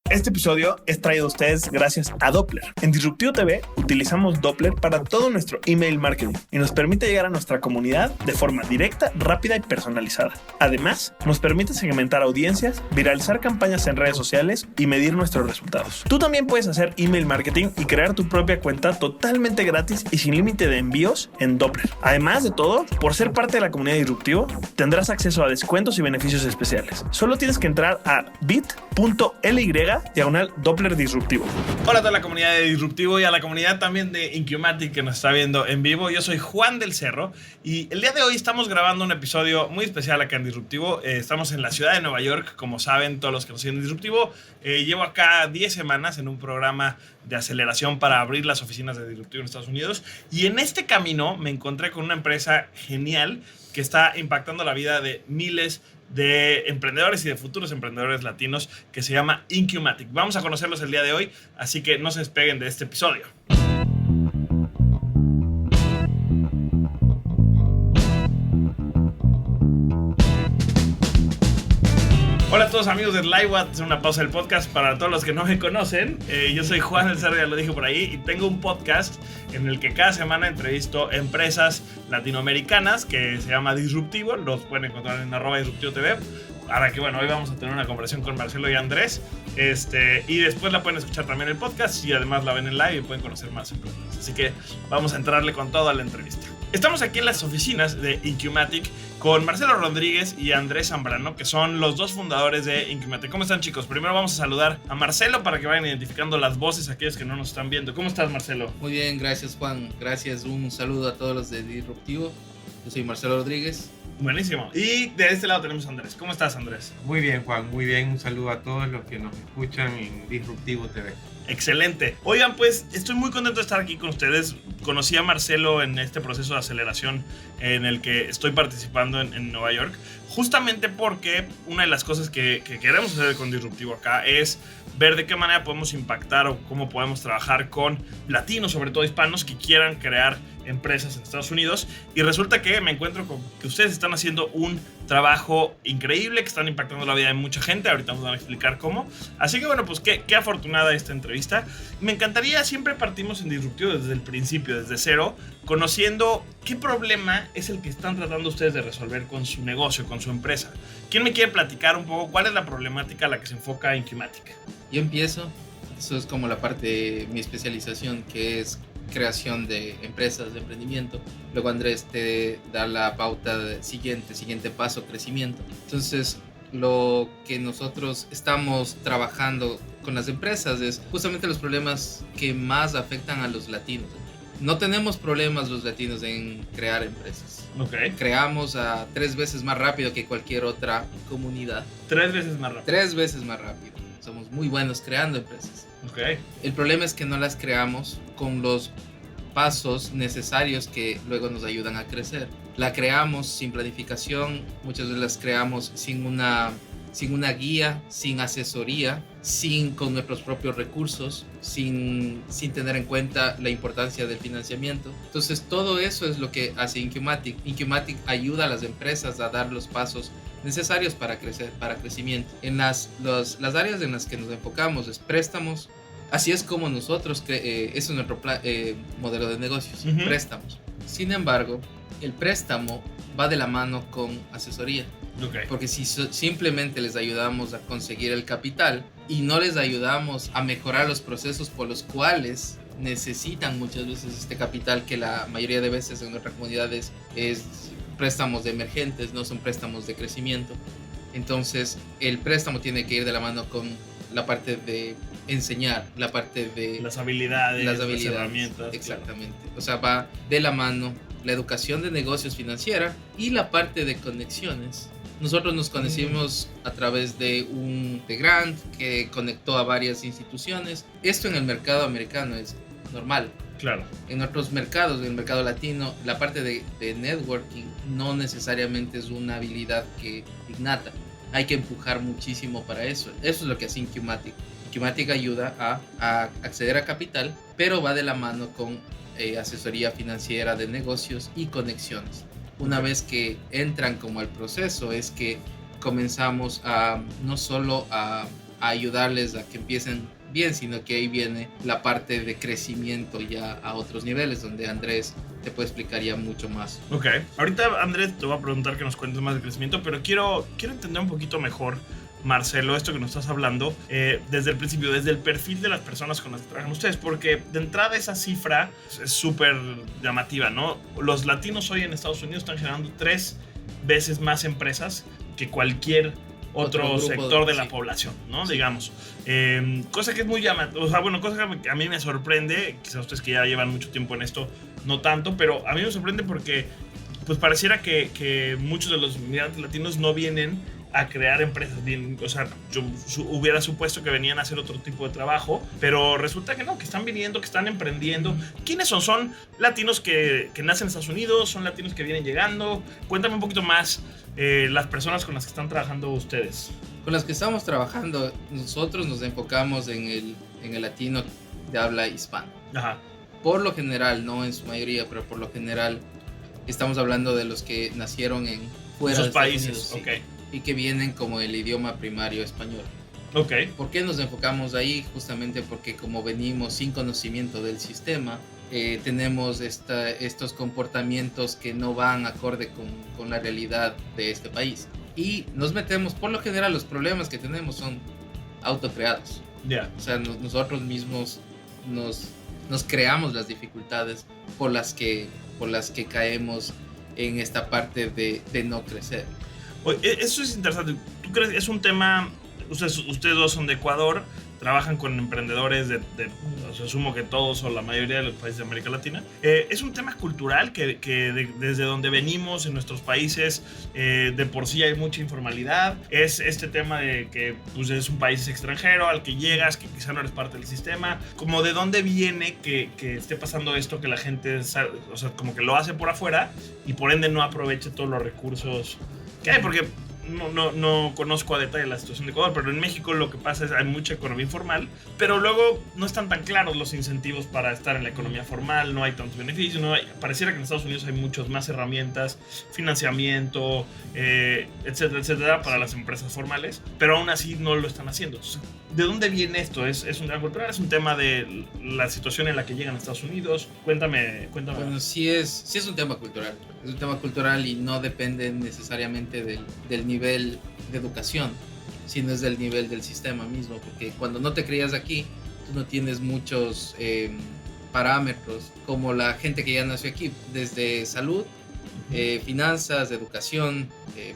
Este episodio es traído a ustedes gracias a Doppler. En Disruptivo TV utilizamos Doppler para todo nuestro email marketing y nos permite llegar a nuestra comunidad de forma directa, rápida y personalizada. Además, nos permite segmentar audiencias, viralizar campañas en redes sociales y medir nuestros resultados. Tú también puedes hacer email marketing y crear tu propia cuenta totalmente gratis y sin límite de envíos en Doppler. Además de todo, por ser parte de la comunidad de Disruptivo, tendrás acceso a descuentos y beneficios especiales. Solo tienes que entrar a bit.ly/Doppler Disruptivo. Hola a toda la comunidad de Disruptivo y a la comunidad también de Incumatic que nos está viendo en vivo. Yo soy Juan del Cerro y el día de hoy estamos grabando un episodio muy especial acá en Disruptivo. Estamos en la ciudad de Nueva York, como saben todos los que nos siguen en Disruptivo. Llevo acá 10 semanas en un programa de aceleración para abrir las oficinas de Disruptivo en Estados Unidos, y en este camino me encontré con una empresa genial que está impactando la vida de miles de emprendedores y de futuros emprendedores latinos, que se llama Incumatic. Vamos a conocerlos el día de hoy, así que no se despeguen de este episodio. Hola a todos amigos de LiveWatt, es una pausa del podcast para todos los que no me conocen. Yo soy Juan del Cerro, ya lo dije por ahí, y tengo un podcast en el que cada semana entrevisto empresas latinoamericanas que se llama Disruptivo. Los pueden encontrar en @DisruptivoTV. Ahora que bueno, hoy vamos a tener una conversación con Marcelo y Andrés, y después la pueden escuchar también en el podcast y además la ven en live y pueden conocer más empresas. Así que vamos a entrarle con todo a la entrevista. Estamos aquí en las oficinas de Incumatic con Marcelo Rodríguez y Andrés Zambrano, que son los dos fundadores de Incumatic. ¿Cómo están, chicos? Primero vamos a saludar a Marcelo para que vayan identificando las voces aquellos que no nos están viendo. ¿Cómo estás, Marcelo? Muy bien, gracias, Juan. Gracias, un saludo a todos los de Disruptivo. Yo soy Marcelo Rodríguez. Buenísimo. Y de este lado tenemos a Andrés. ¿Cómo estás, Andrés? Muy bien, Juan, muy bien. Un saludo a todos los que nos escuchan en Disruptivo TV. Excelente. Oigan, pues estoy muy contento de estar aquí con ustedes. Conocí a Marcelo en este proceso de aceleración en el que estoy participando en Nueva York, justamente porque una de las cosas que queremos hacer con Disruptivo acá es ver de qué manera podemos impactar o cómo podemos trabajar con latinos, sobre todo hispanos, que quieran crear empresas en Estados Unidos. Y resulta que me encuentro con que ustedes están haciendo un trabajo increíble, que están impactando la vida de mucha gente. Ahorita nos van a explicar cómo. Así que bueno, pues qué afortunada esta entrevista. Me encantaría, siempre partimos en Disruptivo desde el principio, desde cero, conociendo qué problema es el que están tratando ustedes de resolver con su negocio, con su empresa. ¿Quién me quiere platicar un poco cuál es la problemática a la que se enfoca Incumatic? Yo empiezo. Eso es como la parte de mi especialización, que es creación de empresas de emprendimiento. Luego Andrés te da la pauta de siguiente paso, crecimiento. Entonces, lo que nosotros estamos trabajando con las empresas es justamente los problemas que más afectan a los latinos. No tenemos problemas los latinos en crear empresas. Okay. Creamos a 3 veces más rápido que cualquier otra comunidad. 3 veces más rápido. 3 veces más rápido. Somos muy buenos creando empresas. Okay. El problema es que no las creamos con los pasos necesarios que luego nos ayudan a crecer. La creamos sin planificación, muchas veces las creamos sin una guía, sin asesoría, con nuestros propios recursos, sin tener en cuenta la importancia del financiamiento. Entonces todo eso es lo que hace Incumatic. Incumatic ayuda a las empresas a dar los pasos necesarios para crecer, para crecimiento. En las áreas en las que nos enfocamos es préstamos. Así es como nosotros, eso es nuestro modelo de negocios, préstamos. Sin embargo, el préstamo va de la mano con asesoría. Okay. Porque si simplemente les ayudamos a conseguir el capital y no les ayudamos a mejorar los procesos por los cuales necesitan muchas veces este capital, que la mayoría de veces en nuestra comunidad es préstamos de emergentes, no son préstamos de crecimiento. Entonces, el préstamo tiene que ir de la mano con la parte de enseñar, la parte de las habilidades, las herramientas. Exactamente. Claro. O sea, va de la mano la educación de negocios financiera y la parte de conexiones. Nosotros nos conocimos a través de un grant que conectó a varias instituciones. Esto en el mercado americano es normal. Claro. En otros mercados, en el mercado latino, la parte de networking no necesariamente es una habilidad que innata. Hay que empujar muchísimo para eso. Eso es lo que hace Incumatic. Incumatic ayuda a acceder a capital, pero va de la mano con asesoría financiera de negocios y conexiones. Una vez que entran como al proceso, es que comenzamos a no solo a a ayudarles a que empiecen bien, sino que ahí viene la parte de crecimiento ya a otros niveles, donde Andrés te puede explicar ya mucho más. Ok, ahorita Andrés te voy a preguntar que nos cuentes más de crecimiento, pero quiero entender un poquito mejor, Marcelo, esto que nos estás hablando, desde el principio, desde el perfil de las personas con las que trabajan ustedes, porque de entrada esa cifra es súper llamativa, ¿no? Los latinos hoy en Estados Unidos están generando 3 veces más empresas que cualquier otro sector de la población, ¿no? Sí. Digamos. Cosa que es muy llamativa, o sea, bueno, cosa que a mí me sorprende, quizás ustedes que ya llevan mucho tiempo en esto, no tanto, pero a mí me sorprende porque pues pareciera que muchos de los migrantes latinos no vienen a crear empresas bien, o sea, yo hubiera supuesto que venían a hacer otro tipo de trabajo, pero resulta que no, que están viniendo, que están emprendiendo. ¿Quiénes son? ¿Son latinos que nacen en Estados Unidos? ¿Son latinos que vienen llegando? Cuéntame un poquito más las personas con las que están trabajando ustedes. Con las que estamos trabajando, nosotros nos enfocamos en el latino de habla hispana. Ajá. Por lo general, no en su mayoría, pero por lo general estamos hablando de los que nacieron fuera de esos países, Unidos, sí, ok. y que vienen como el idioma primario español. Ok. ¿Por qué nos enfocamos ahí? Justamente porque como venimos sin conocimiento del sistema, tenemos estos comportamientos que no van acorde con la realidad de este país. Y nos metemos, por lo general los problemas que tenemos son autocreados. Ya. Yeah. O sea, nosotros mismos nos creamos las dificultades por las que caemos en esta parte de no crecer. Oye, eso es interesante. ¿Tú crees que es un tema? Ustedes dos son de Ecuador, trabajan con emprendedores o sea, asumo que todos o la mayoría de los países de América Latina. Es un tema cultural que desde donde venimos en nuestros países de por sí hay mucha informalidad. Es este tema de que pues, es un país extranjero al que llegas, que quizá no eres parte del sistema. Como de dónde viene que esté pasando esto, que la gente, o sea, como que lo hace por afuera y por ende no aproveche todos los recursos que hay, porque no conozco a detalle la situación de Ecuador, pero en México lo que pasa es que hay mucha economía informal, pero luego no están tan claros los incentivos para estar en la economía formal, no hay tantos beneficios, pareciera que en Estados Unidos hay muchas más herramientas, financiamiento, etcétera, etcétera, para las empresas formales, pero aún así no lo están haciendo. Entonces, ¿de dónde viene esto? ¿Es un tema cultural? ¿Es un tema de la situación en la que llegan a Estados Unidos? Cuéntame. Bueno, sí es un tema cultural. Es un tema cultural y no depende necesariamente del nivel de educación, sino es del nivel del sistema mismo, porque cuando no te crías aquí, tú no tienes muchos parámetros como la gente que ya nació aquí, desde salud, finanzas, educación,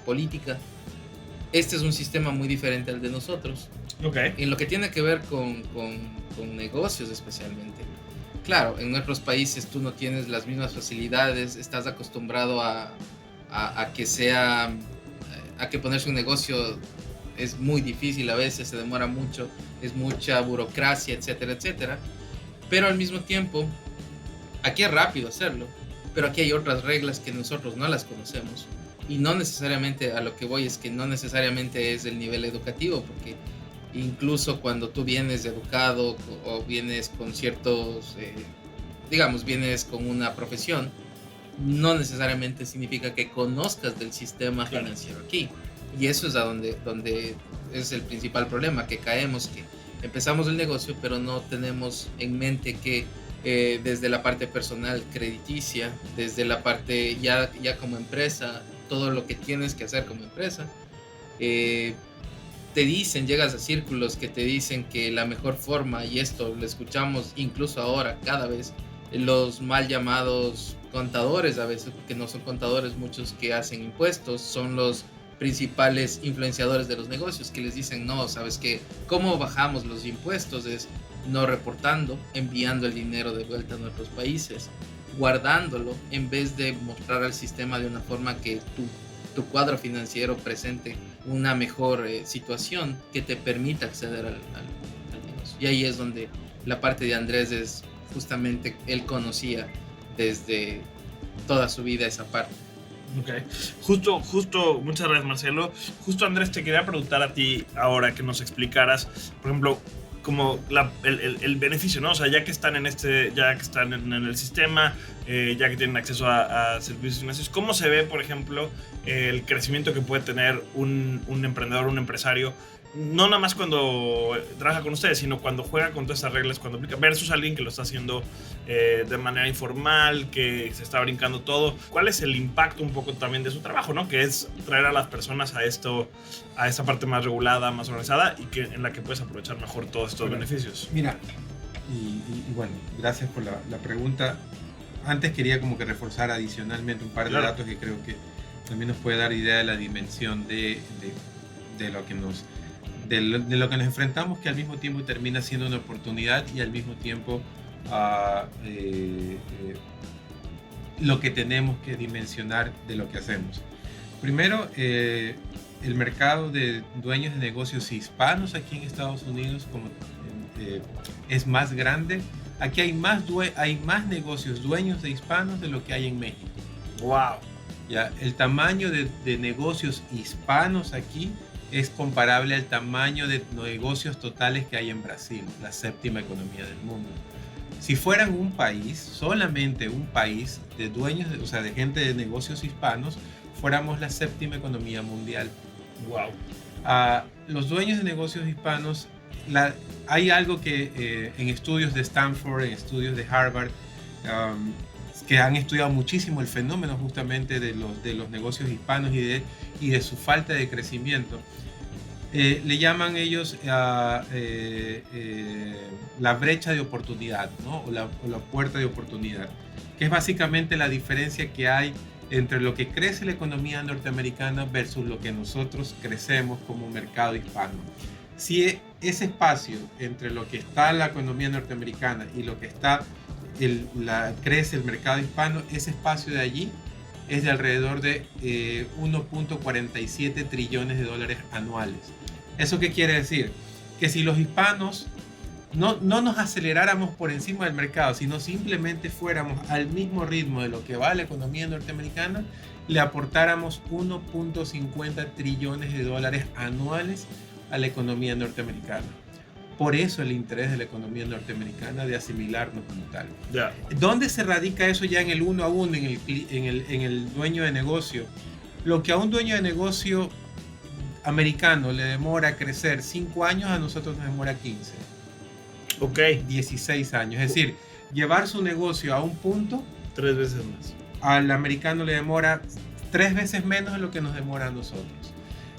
política. Este es un sistema muy diferente al de nosotros. Okay. En lo que tiene que ver con negocios especialmente. Claro, en nuestros países tú no tienes las mismas facilidades, estás acostumbrado a que ponerse un negocio es muy difícil a veces, se demora mucho, es mucha burocracia, etcétera, etcétera. Pero al mismo tiempo, aquí es rápido hacerlo, pero aquí hay otras reglas que nosotros no las conocemos. Y no necesariamente, a lo que voy es que no necesariamente es el nivel educativo, porque incluso cuando tú vienes educado o vienes con ciertos, vienes con una profesión, no necesariamente significa que conozcas del sistema financiero aquí. Y eso es donde es el principal problema, que caemos, que empezamos el negocio, pero no tenemos en mente que desde la parte personal crediticia, desde la parte ya como empresa, todo lo que tienes que hacer como empresa, te dicen, llegas a círculos que te dicen que la mejor forma, y esto lo escuchamos incluso ahora cada vez, los mal llamados contadores a veces, porque no son contadores muchos que hacen impuestos, son los principales influenciadores de los negocios que les dicen, no, ¿sabes qué? ¿Cómo bajamos los impuestos? Es no reportando, enviando el dinero de vuelta a nuestros países, guardándolo en vez de mostrar al sistema de una forma que tu cuadro financiero presente una mejor situación que te permita acceder al negocio. Y ahí es donde la parte de Andrés es justamente, él conocía desde toda su vida esa parte. Ok, justo, muchas gracias Marcelo. Justo Andrés, te quería preguntar a ti ahora que nos explicaras, por ejemplo, como el beneficio, ¿no? O sea, ya que están en el sistema, ya que tienen acceso a servicios financieros, ¿cómo se ve, por ejemplo, el crecimiento que puede tener un emprendedor, un empresario no nada más cuando trabaja con ustedes, sino cuando juega con todas esas reglas, cuando aplica, versus alguien que lo está haciendo de manera informal, que se está brincando todo? ¿Cuál es el impacto un poco también de su trabajo, ¿no? Que es traer a las personas a esto, a esta parte más regulada, más organizada, y que en la que puedes aprovechar mejor todos estos beneficios. Mira, y bueno, gracias por la pregunta. Antes quería como que reforzar adicionalmente un par de datos que creo que también nos puede dar idea de la dimensión de lo que nos enfrentamos, que al mismo tiempo termina siendo una oportunidad y al mismo tiempo lo que tenemos que dimensionar de lo que hacemos. Primero, el mercado de dueños de negocios hispanos aquí en Estados Unidos es más grande. Aquí hay más negocios dueños de hispanos de lo que hay en México. ¡Wow! Ya, el tamaño de negocios hispanos aquí es comparable al tamaño de negocios totales que hay en Brasil, la séptima economía del mundo. Si fueran un país, solamente un país de dueños, o sea, de gente de negocios hispanos, fuéramos la séptima economía mundial. ¡Wow! Los dueños de negocios hispanos, hay algo que en estudios de Stanford, en estudios de Harvard, que han estudiado muchísimo el fenómeno justamente de los negocios hispanos y de su falta de crecimiento. Le llaman ellos la brecha de oportunidad, ¿no? o la puerta de oportunidad, que es básicamente la diferencia que hay entre lo que crece la economía norteamericana versus lo que nosotros crecemos como mercado hispano. Si ese espacio entre lo que está la economía norteamericana y lo que está crece el mercado hispano, ese espacio de allí es de alrededor de 1.47 trillones de dólares anuales. ¿Eso qué quiere decir? Que si los hispanos no nos aceleráramos por encima del mercado, sino simplemente fuéramos al mismo ritmo de lo que va la economía norteamericana, le aportáramos 1.50 trillones de dólares anuales a la economía norteamericana. Por eso el interés de la economía norteamericana de asimilarnos como tal. Yeah. ¿Dónde se radica eso ya en el uno a uno, en el dueño de negocio? Lo que a un dueño de negocio americano le demora crecer 5 años, a nosotros nos demora 15. Ok. 16 años. Es decir, llevar su negocio a un punto, 3 veces más. Al americano le demora 3 veces menos de lo que nos demora a nosotros.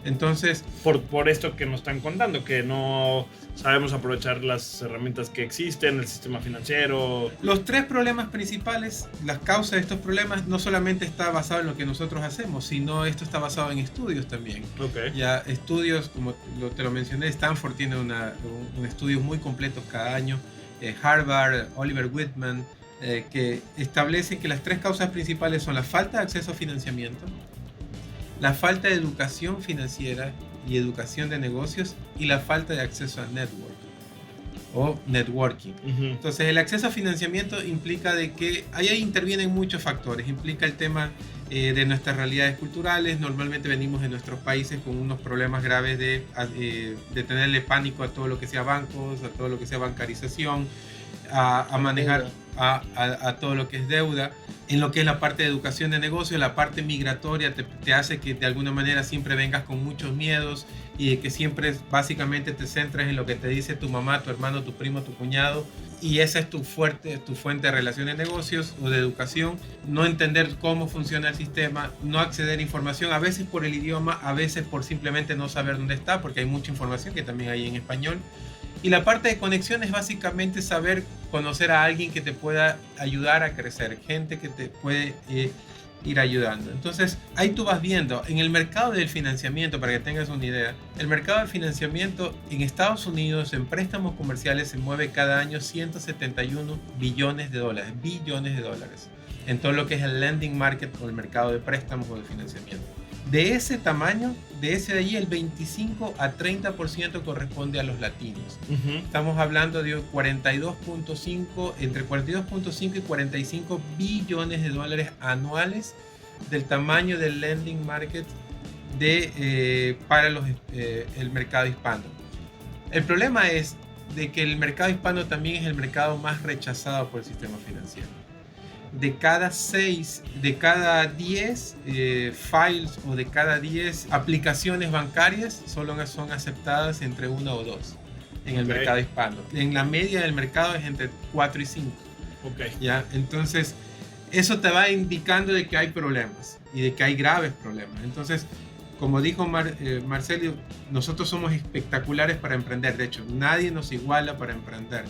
Entonces, por esto que nos están contando, que no sabemos aprovechar las herramientas que existen, el sistema financiero. Los 3 problemas principales, las causas de estos problemas, no solamente está basado en lo que nosotros hacemos, sino esto está basado en estudios también. Okay. Ya estudios, como te lo mencioné, Stanford tiene un estudio muy completo cada año, Harvard, Oliver Whitman, que establecen que las 3 causas principales son la falta de acceso a financiamiento, la falta de educación financiera y educación de negocios, y la falta de acceso a networking. Uh-huh. Entonces, el acceso a financiamiento implica de que ahí intervienen muchos factores. Implica el tema de nuestras realidades culturales. Normalmente venimos de nuestros países con unos problemas graves de tenerle pánico a todo lo que sea bancos, a todo lo que sea bancarización, a manejar a todo lo que es deuda. En lo que es la parte de educación de negocio, la parte migratoria te hace que de alguna manera siempre vengas con muchos miedos y de que siempre básicamente te centres en lo que te dice tu mamá, tu hermano, tu primo, tu cuñado, y esa es tu fuente de relación de negocios o de educación. No entender cómo funciona el sistema, no acceder a información, a veces por el idioma, a veces por simplemente no saber dónde está, porque hay mucha información que también hay en español. Y la parte de conexión es básicamente saber conocer a alguien que te pueda ayudar a crecer, gente que te puede ir ayudando. Entonces, ahí tú vas viendo, en el mercado del financiamiento, para que tengas una idea, el mercado del financiamiento en Estados Unidos, en préstamos comerciales, se mueve cada año 171 billones de dólares, en todo lo que es el lending market o el mercado de préstamos o de financiamiento. De ese tamaño, de allí, el 25 a 30% corresponde a los latinos. Uh-huh. Estamos hablando de entre 42.5 y 45 billones de dólares anuales del tamaño del lending market para el mercado hispano. El problema es de que el mercado hispano también es el mercado más rechazado por el sistema financiero. de cada 10 files o de cada 10 aplicaciones bancarias solo son aceptadas entre 1 o 2 en el mercado hispano. En la media del mercado es entre 4 y 5. ¿Ya? Entonces, eso te va indicando de que hay problemas y de que hay graves problemas. Entonces, como dijo Marcelio, nosotros somos espectaculares para emprender. De hecho, nadie nos iguala para emprender.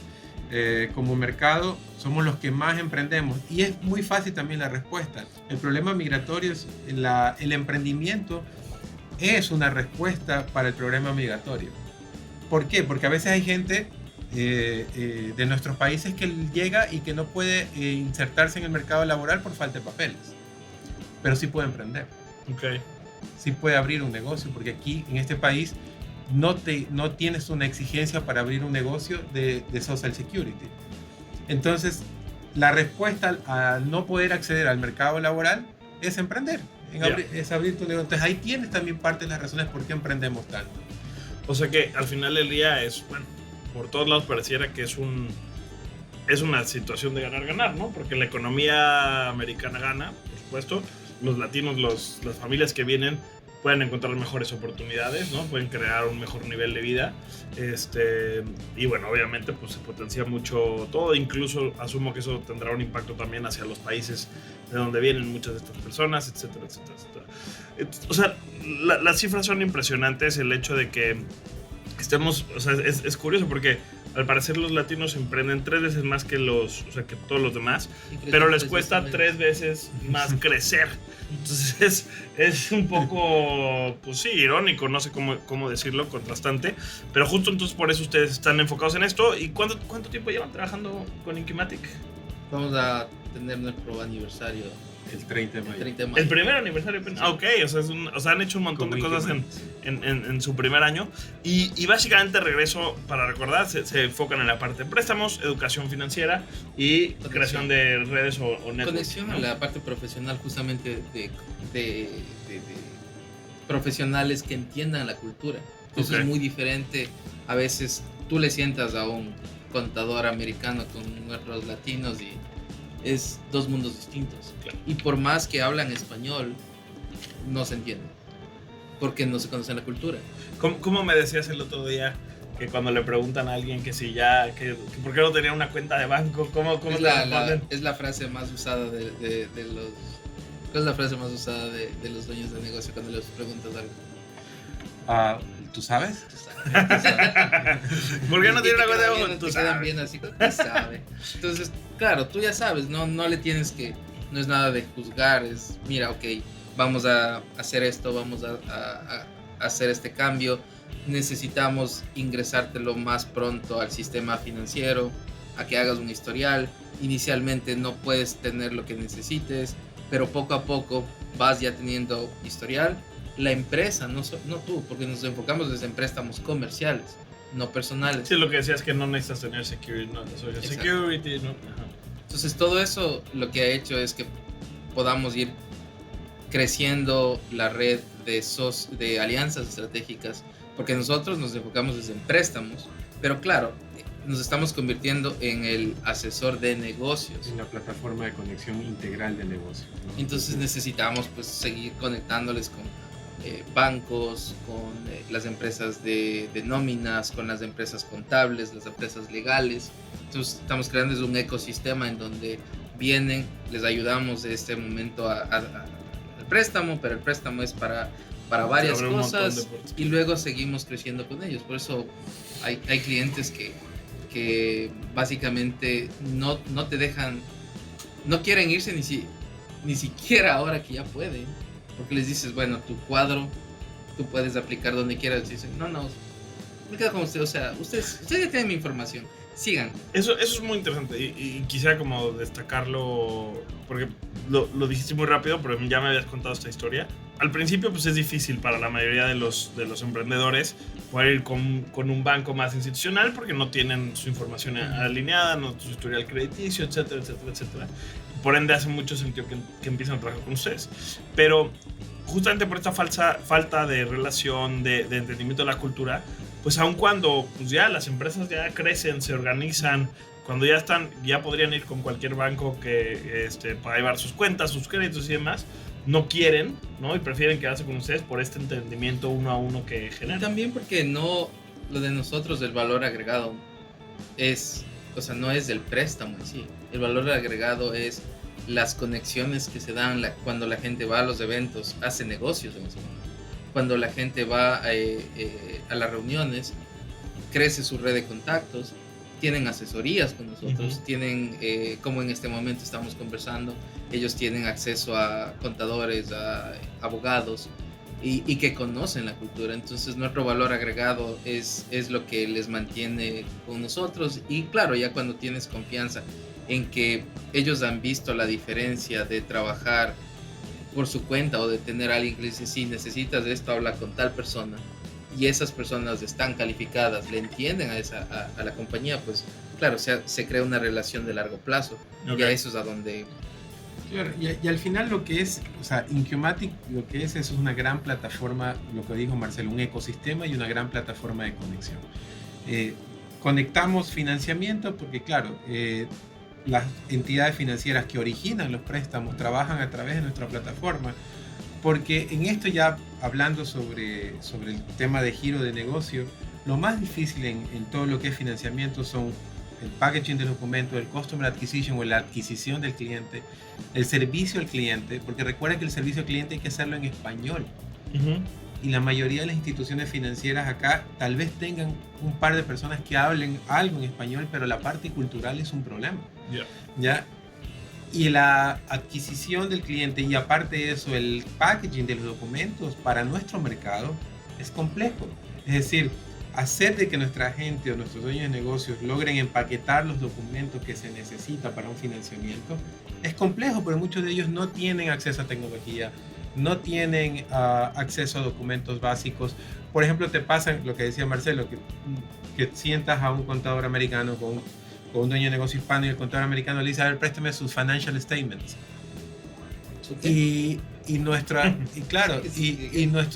Como mercado, somos los que más emprendemos. Y es muy fácil también la respuesta. El problema migratorio, el emprendimiento es una respuesta para el problema migratorio. ¿Por qué? Porque a veces hay gente de nuestros países que llega y que no puede insertarse en el mercado laboral por falta de papeles. Pero sí puede emprender. Sí puede abrir un negocio, porque aquí en este país no tienes una exigencia para abrir un negocio de Social Security. Entonces, la respuesta a no poder acceder al mercado laboral es emprender, es abrir tu negocio. Entonces, ahí tienes también parte de las razones por qué emprendemos tanto. O sea que al final del día es, bueno, por todos lados pareciera que es una situación de ganar-ganar, ¿no? Porque la economía americana gana, por supuesto. Los latinos, las familias que vienen pueden encontrar mejores oportunidades, ¿no? Pueden crear un mejor nivel de vida. Y bueno, obviamente pues se potencia mucho todo. Incluso asumo que eso tendrá un impacto también hacia los países de donde vienen muchas de estas personas, etcétera, etcétera, etcétera. O sea, las cifras son impresionantes. El hecho de que estemos... O sea, es curioso porque al parecer los latinos emprenden 3 veces más que todos los demás, pero les cuesta 3 veces más crecer. Entonces es un poco, pues sí, irónico, no sé cómo decirlo, contrastante, pero justo entonces por eso ustedes están enfocados en esto. ¿Y cuánto tiempo llevan trabajando con Inkimatic? Vamos a tener nuestro aniversario el 30 de mayo. El primer aniversario. Sí. Ok, o sea, han hecho un montón de cosas en su primer año. Y básicamente, regreso para recordar, se enfocan en la parte de préstamos, educación financiera y creación de redes o networks. Conexión, ¿no? A la parte profesional, justamente de profesionales que entiendan la cultura. Entonces es muy diferente. A veces tú le sientas a un contador americano con nuestros latinos y es 2 mundos distintos. Claro. Y por más que hablan español, no se entienden. Porque no se conocen la cultura. ¿Cómo me decías el otro día que cuando le preguntan a alguien que si ya, que por qué no tenía una cuenta de banco, cómo te responden? Es la frase más usada de los... ¿Cuál es la frase más usada de los dueños de negocio cuando les preguntas algo? ¿Tú sabes? ¿Por qué no tiene una cuenta de banco? Tú sabes. Bien así, tú sabes. Entonces, claro, tú ya sabes, no le tienes que... No es nada de juzgar, es, mira, ok, vamos a hacer esto, vamos a hacer este cambio, necesitamos ingresarte lo más pronto al sistema financiero, a que hagas un historial. Inicialmente no puedes tener lo que necesites, pero poco a poco vas ya teniendo historial. La empresa, no tú, porque nos enfocamos desde en préstamos comerciales, no personales. Sí, lo que decías es que no necesitas tener security, no, social security, ¿no? Ajá. Entonces todo eso lo que ha hecho es que podamos ir creciendo la red de alianzas estratégicas, porque nosotros nos enfocamos desde en préstamos, pero claro, nos estamos convirtiendo en el asesor de negocios. En la plataforma de conexión integral de negocios, ¿no? Entonces necesitamos pues seguir conectándoles con bancos, con las empresas de nóminas, con las empresas contables, las empresas legales. Entonces estamos creando un ecosistema en donde vienen, les ayudamos de este momento al préstamo, pero el préstamo es para varias cosas y luego seguimos creciendo con ellos. Por eso hay clientes que básicamente no te dejan, no quieren irse ni siquiera ahora que ya pueden, porque les dices, bueno, tu cuadro tú puedes aplicar donde quieras. Dicen, no, me quedo con usted, o sea, ustedes ya tienen mi información, sigan. Eso es muy interesante y quisiera como destacarlo, porque lo dijiste muy rápido, pero ya me habías contado esta historia. Al principio pues es difícil para la mayoría de los emprendedores poder ir con un banco más institucional porque no tienen su información alineada, no su historial crediticio, etcétera, etcétera, etcétera. Por ende hace mucho sentido que empiecen a trabajar con ustedes. Pero justamente por esta falta de relación, de entendimiento de la cultura, pues aun cuando pues ya las empresas ya crecen, se organizan, cuando ya podrían ir con cualquier banco que para llevar sus cuentas, sus créditos y demás, no quieren, ¿no? Y prefieren quedarse con ustedes por este entendimiento uno a uno que Y generan. también porque no, lo de nosotros, el valor agregado es, o sea, no es del préstamo en sí. El valor agregado es las conexiones que se dan cuando la gente va a los eventos, hace negocios en ese momento. Cuando la gente va a las reuniones, crece su red de contactos, tienen asesorías con nosotros, tienen, como en este momento estamos conversando, ellos tienen acceso a contadores, a abogados y que conocen la cultura. Entonces nuestro valor agregado es lo que les mantiene con nosotros. Y claro, ya cuando tienes confianza en que ellos han visto la diferencia de trabajar por su cuenta o de tener a alguien que le dice, sí, necesitas esto, habla con tal persona, y esas personas están calificadas, le entienden a la compañía, pues claro, se crea una relación de largo plazo. Y a eso es a donde... Claro, y al final lo que es, o sea, Incumatic lo que es una gran plataforma, lo que dijo Marcelo, un ecosistema y una gran plataforma de conexión. Conectamos financiamiento porque, claro, las entidades financieras que originan los préstamos trabajan a través de nuestra plataforma, porque en esto ya hablando sobre el tema de giro de negocio, lo más difícil en todo lo que es financiamiento son el packaging del documento, el customer acquisition o la adquisición del cliente, el servicio al cliente, porque recuerda que el servicio al cliente hay que hacerlo en español. Y la mayoría de las instituciones financieras acá tal vez tengan un par de personas que hablen algo en español, pero la parte cultural es un problema. ¿Ya? Y la adquisición del cliente y aparte de eso el packaging de los documentos para nuestro mercado es complejo. Es decir, hacer de que nuestra gente o nuestros dueños de negocios logren empaquetar los documentos que se necesita para un financiamiento es complejo, porque muchos de ellos no tienen acceso a tecnología, no tienen acceso a documentos básicos. Por ejemplo, te pasa lo que decía Marcelo, que sientas a un contador americano con un dueño de negocio hispano y el contador americano le dice, a ver, préstame sus financial statements. Y nuestros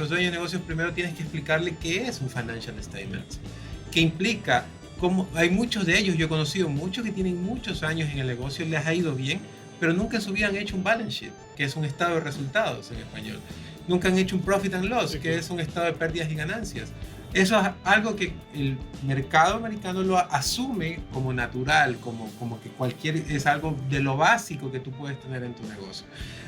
dueños de negocios primero tienes que explicarle qué es un financial statement, qué implica, hay muchos de ellos, yo he conocido muchos que tienen muchos años en el negocio, les ha ido bien, pero nunca en su vida han hecho un balance sheet, que es un estado de resultados en español. Nunca han hecho un profit and loss, que es un estado de pérdidas y ganancias. Eso es algo que el mercado americano lo asume como natural, como que es algo de lo básico que tú puedes tener en tu negocio.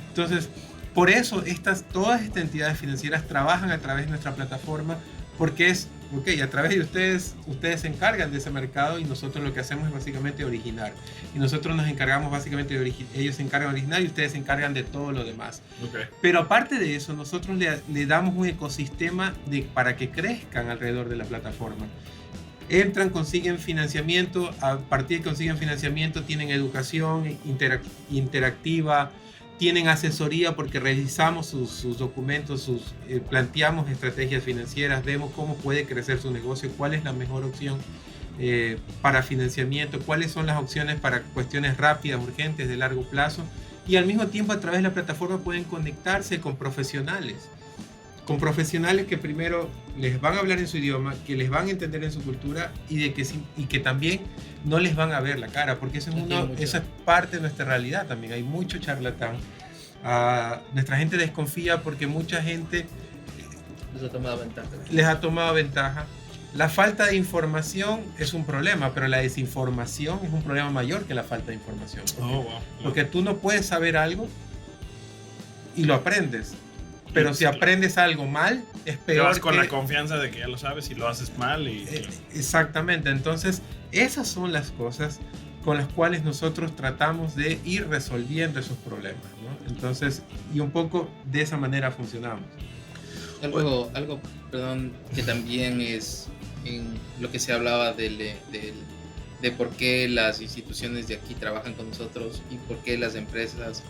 Entonces, por eso todas estas entidades financieras trabajan a través de nuestra plataforma, porque a través de ustedes se encargan de ese mercado y nosotros lo que hacemos es básicamente originar. Y nosotros nos encargamos básicamente de ellos se encargan de originar y ustedes se encargan de todo lo demás. Pero aparte de eso, nosotros le damos un ecosistema para que crezcan alrededor de la plataforma. Entran, consiguen financiamiento, a partir de que consiguen financiamiento tienen educación interactiva, tienen asesoría porque revisamos sus documentos, planteamos estrategias financieras, vemos cómo puede crecer su negocio, cuál es la mejor opción para financiamiento, cuáles son las opciones para cuestiones rápidas, urgentes, de largo plazo, y al mismo tiempo a través de la plataforma pueden conectarse con profesionales que primero les van a hablar en su idioma, que les van a entender en su cultura y que también no les van a ver la cara, porque eso es parte de nuestra realidad también. Hay mucho charlatán. Nuestra gente desconfía porque mucha gente les ha tomado ventaja. La falta de información es un problema, pero la desinformación es un problema mayor que la falta de información. Porque tú no puedes saber algo y lo aprendes. Pero si aprendes algo mal, es peor. Te vas con la confianza de que ya lo sabes y lo haces mal. Exactamente. Entonces, esas son las cosas con las cuales nosotros tratamos de ir resolviendo esos problemas, ¿no? Entonces, y un poco de esa manera funcionamos. Algo, perdón, que también es en lo que se hablaba de por qué las instituciones de aquí trabajan con nosotros y por qué las empresas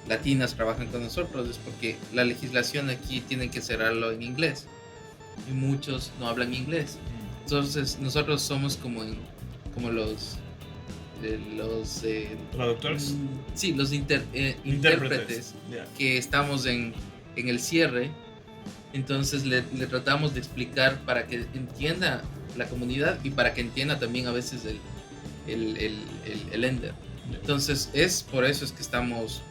latinas trabajan con nosotros, es porque la legislación aquí tienen que cerrarlo en inglés y muchos no hablan inglés. Entonces nosotros somos como los ¿traductores? Sí, los intérpretes que estamos en el cierre. Entonces le tratamos de explicar para que entienda la comunidad y para que entienda también a veces el Ender. Entonces por eso es que somos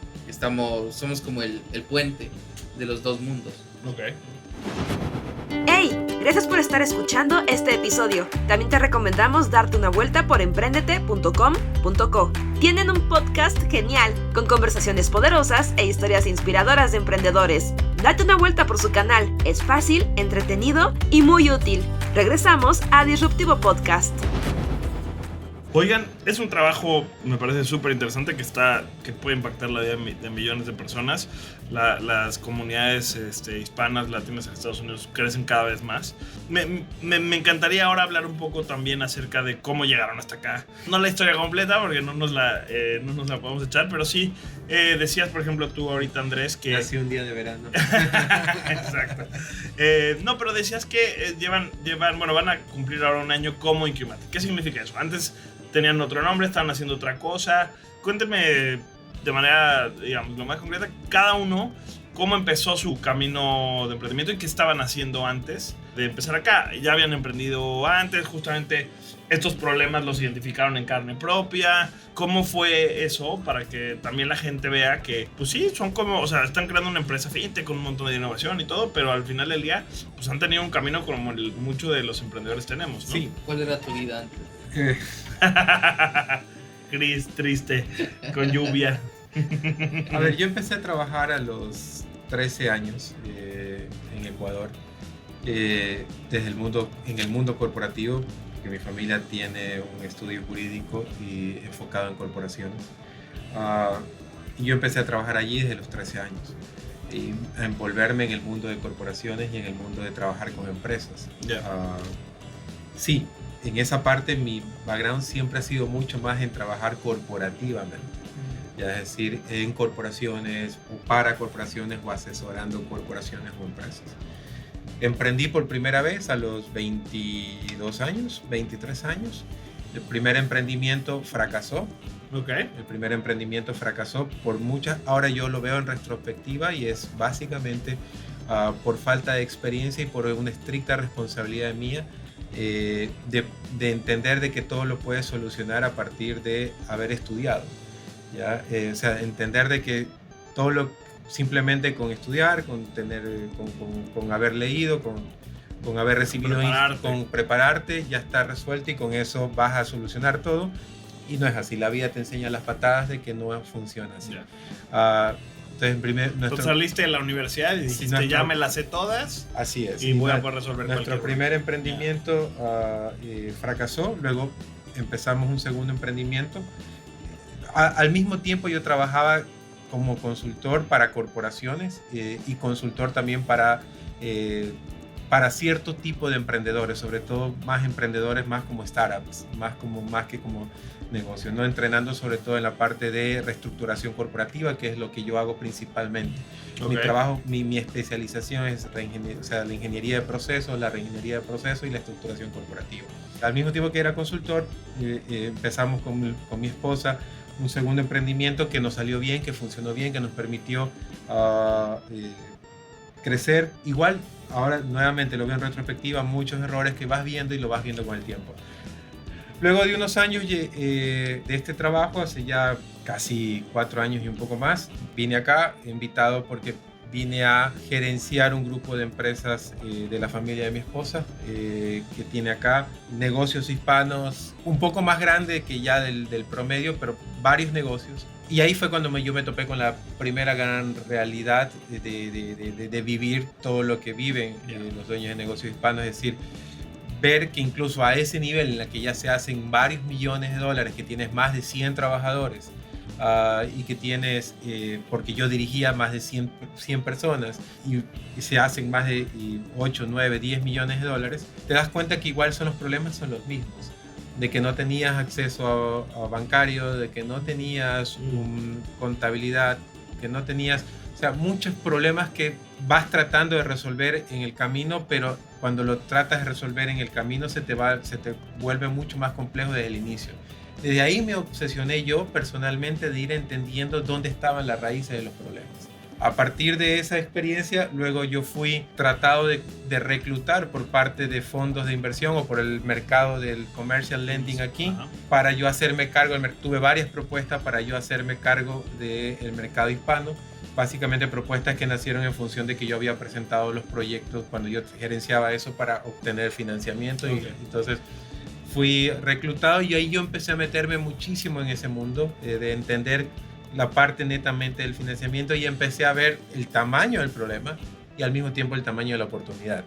como el puente de los dos mundos. Ok. ¡Hey! Gracias por estar escuchando este episodio. También te recomendamos darte una vuelta por emprendete.com.co. Tienen un podcast genial, con conversaciones poderosas e historias inspiradoras de emprendedores. Date una vuelta por su canal. Es fácil, entretenido y muy útil. Regresamos a Disruptivo Podcast. Oigan, es un trabajo, me parece súper interesante, que puede impactar la vida de millones de personas. Las comunidades hispanas, latinas en Estados Unidos crecen cada vez más. Me encantaría ahora hablar un poco también acerca de cómo llegaron hasta acá. No la historia completa, porque no nos la podemos echar, pero sí decías, por ejemplo, tú ahorita, Andrés, que... Nací un día de verano. Exacto. No, pero decías que van a cumplir ahora un año como Incubate. ¿Qué significa eso? Antes tenían otro nombre, estaban haciendo otra cosa. Cuénteme de manera, digamos, lo más concreta, cada uno, cómo empezó su camino de emprendimiento y qué estaban haciendo antes de empezar acá. Ya habían emprendido antes, justamente estos problemas los identificaron en carne propia. ¿Cómo fue eso para que también la gente vea que, pues sí, son como, o sea, están creando una empresa fintech con un montón de innovación y todo, pero al final del día, pues han tenido un camino como muchos de los emprendedores tenemos, ¿no? Sí. ¿Cuál era tu vida antes? Gris, triste, con lluvia. A ver, yo empecé a trabajar a los 13 años en Ecuador, en el mundo corporativo, porque mi familia tiene un estudio jurídico y enfocado en corporaciones. Y yo empecé a trabajar allí desde los 13 años, y a envolverme en el mundo de corporaciones y en el mundo de trabajar con empresas. Yeah. Sí, en esa parte mi background siempre ha sido mucho más en trabajar corporativamente. Ya es decir, en corporaciones o para corporaciones o asesorando corporaciones o empresas. Emprendí por primera vez a los 22 años, 23 años. El primer emprendimiento fracasó. Okay. El primer emprendimiento fracasó por muchas. Ahora yo lo veo en retrospectiva y es básicamente por falta de experiencia y por una estricta responsabilidad mía de entender de que todo lo puedes solucionar a partir de haber estudiado. ¿Ya? O sea, entender de que todo lo simplemente con estudiar, con haber leído, con haber recibido, con prepararte, ya está resuelto y con eso vas a solucionar todo. Y no es así, la vida te enseña las patadas de que no funciona así. Yeah. Entonces, saliste de la universidad y dijiste, ya me las sé todas. Así es. Y voy a poder resolver nuestro primer emprendimiento fracasó, luego empezamos un segundo emprendimiento. Al mismo tiempo yo trabajaba como consultor para corporaciones y consultor también para cierto tipo de emprendedores, sobre todo más emprendedores, más como startups, más que como negocio, ¿no? Entrenando sobre todo en la parte de reestructuración corporativa, que es lo que yo hago principalmente. Okay. Mi trabajo, mi especialización es la ingeniería de procesos, la reingeniería de procesos y la estructuración corporativa. Al mismo tiempo que era consultor, empezamos con mi esposa un segundo emprendimiento que nos salió bien, que funcionó bien, que nos permitió crecer. Igual, ahora nuevamente lo veo en retrospectiva, muchos errores que vas viendo y lo vas viendo con el tiempo. Luego de unos años de este trabajo, hace ya casi 4 años y un poco más, vine acá invitado porque vine a gerenciar un grupo de empresas de la familia de mi esposa, que tiene acá negocios hispanos un poco más grande que ya del promedio, pero varios negocios. Y ahí fue cuando yo me topé con la primera gran realidad de vivir todo lo que viven los dueños de negocios hispanos, es decir, ver que incluso a ese nivel en el que ya se hacen varios millones de dólares, que tienes más de 100 trabajadores, y que tienes, porque yo dirigía más de 100 personas y se hacen más de 8, 9, 10 millones de dólares, te das cuenta que igual los problemas son los mismos, de que no tenías acceso a bancario, de que no tenías contabilidad, que no tenías, o sea, muchos problemas que vas tratando de resolver en el camino, pero cuando lo tratas de resolver en el camino se te vuelve mucho más complejo desde el inicio. Desde ahí me obsesioné yo personalmente de ir entendiendo dónde estaban las raíces de los problemas. A partir de esa experiencia, luego yo fui tratado de reclutar por parte de fondos de inversión o por el mercado del commercial lending aquí, para yo hacerme cargo. Tuve varias propuestas para yo hacerme cargo del mercado hispano, básicamente propuestas que nacieron en función de que yo había presentado los proyectos cuando yo gerenciaba eso para obtener financiamiento. Y entonces fui reclutado y ahí yo empecé a meterme muchísimo en ese mundo, de entender la parte netamente del financiamiento, y empecé a ver el tamaño del problema y al mismo tiempo el tamaño de la oportunidad.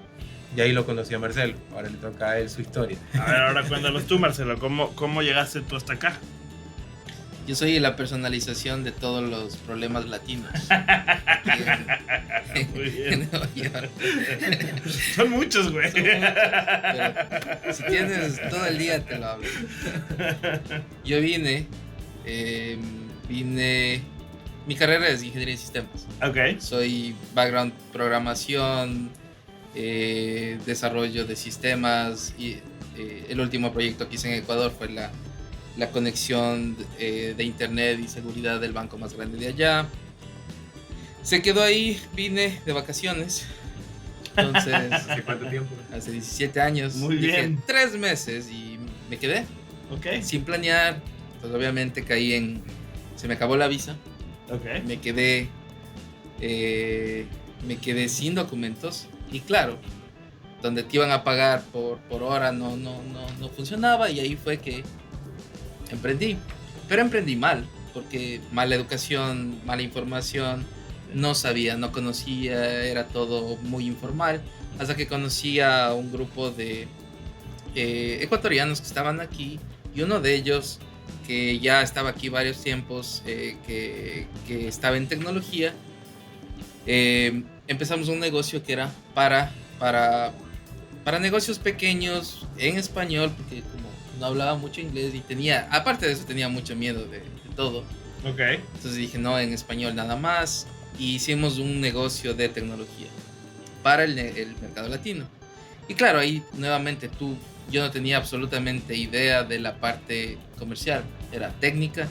Y ahí lo conocí a Marcelo. Ahora le toca a él su historia. A ver, ahora cuéntanos tú, Marcelo, ¿cómo llegaste tú hasta acá? Yo soy la personalización de todos los problemas latinos. Muy bien. En Nueva York. Son muchos, güey. Son muchos, pero si tienes todo el día te lo hablo. Yo vine, mi carrera es ingeniería de sistemas. Ok. Soy background programación, desarrollo de sistemas, y el último proyecto que hice en Ecuador fue la conexión de internet y seguridad del banco más grande de allá. Se quedó ahí, vine de vacaciones. Entonces, ¿Hace cuánto tiempo? hace 17 años. Muy dije, bien. 3 meses y me quedé Ok. sin planear. Pues obviamente se me acabó la visa. Ok. Me quedé sin documentos, y claro, donde te iban a pagar por hora no funcionaba, y ahí fue que emprendí. Pero emprendí mal, porque mala educación, mala información, no sabía, no conocía, era todo muy informal, hasta que conocí a un grupo de ecuatorianos que estaban aquí, y uno de ellos, que ya estaba aquí varios tiempos, que estaba en tecnología, empezamos un negocio que era para negocios pequeños en español, porque como no hablaba mucho inglés y aparte de eso tenía mucho miedo de todo. Ok. Entonces dije, no, en español nada más, y hicimos un negocio de tecnología para el mercado latino. Y claro, ahí nuevamente yo no tenía absolutamente idea de la parte comercial, era técnica,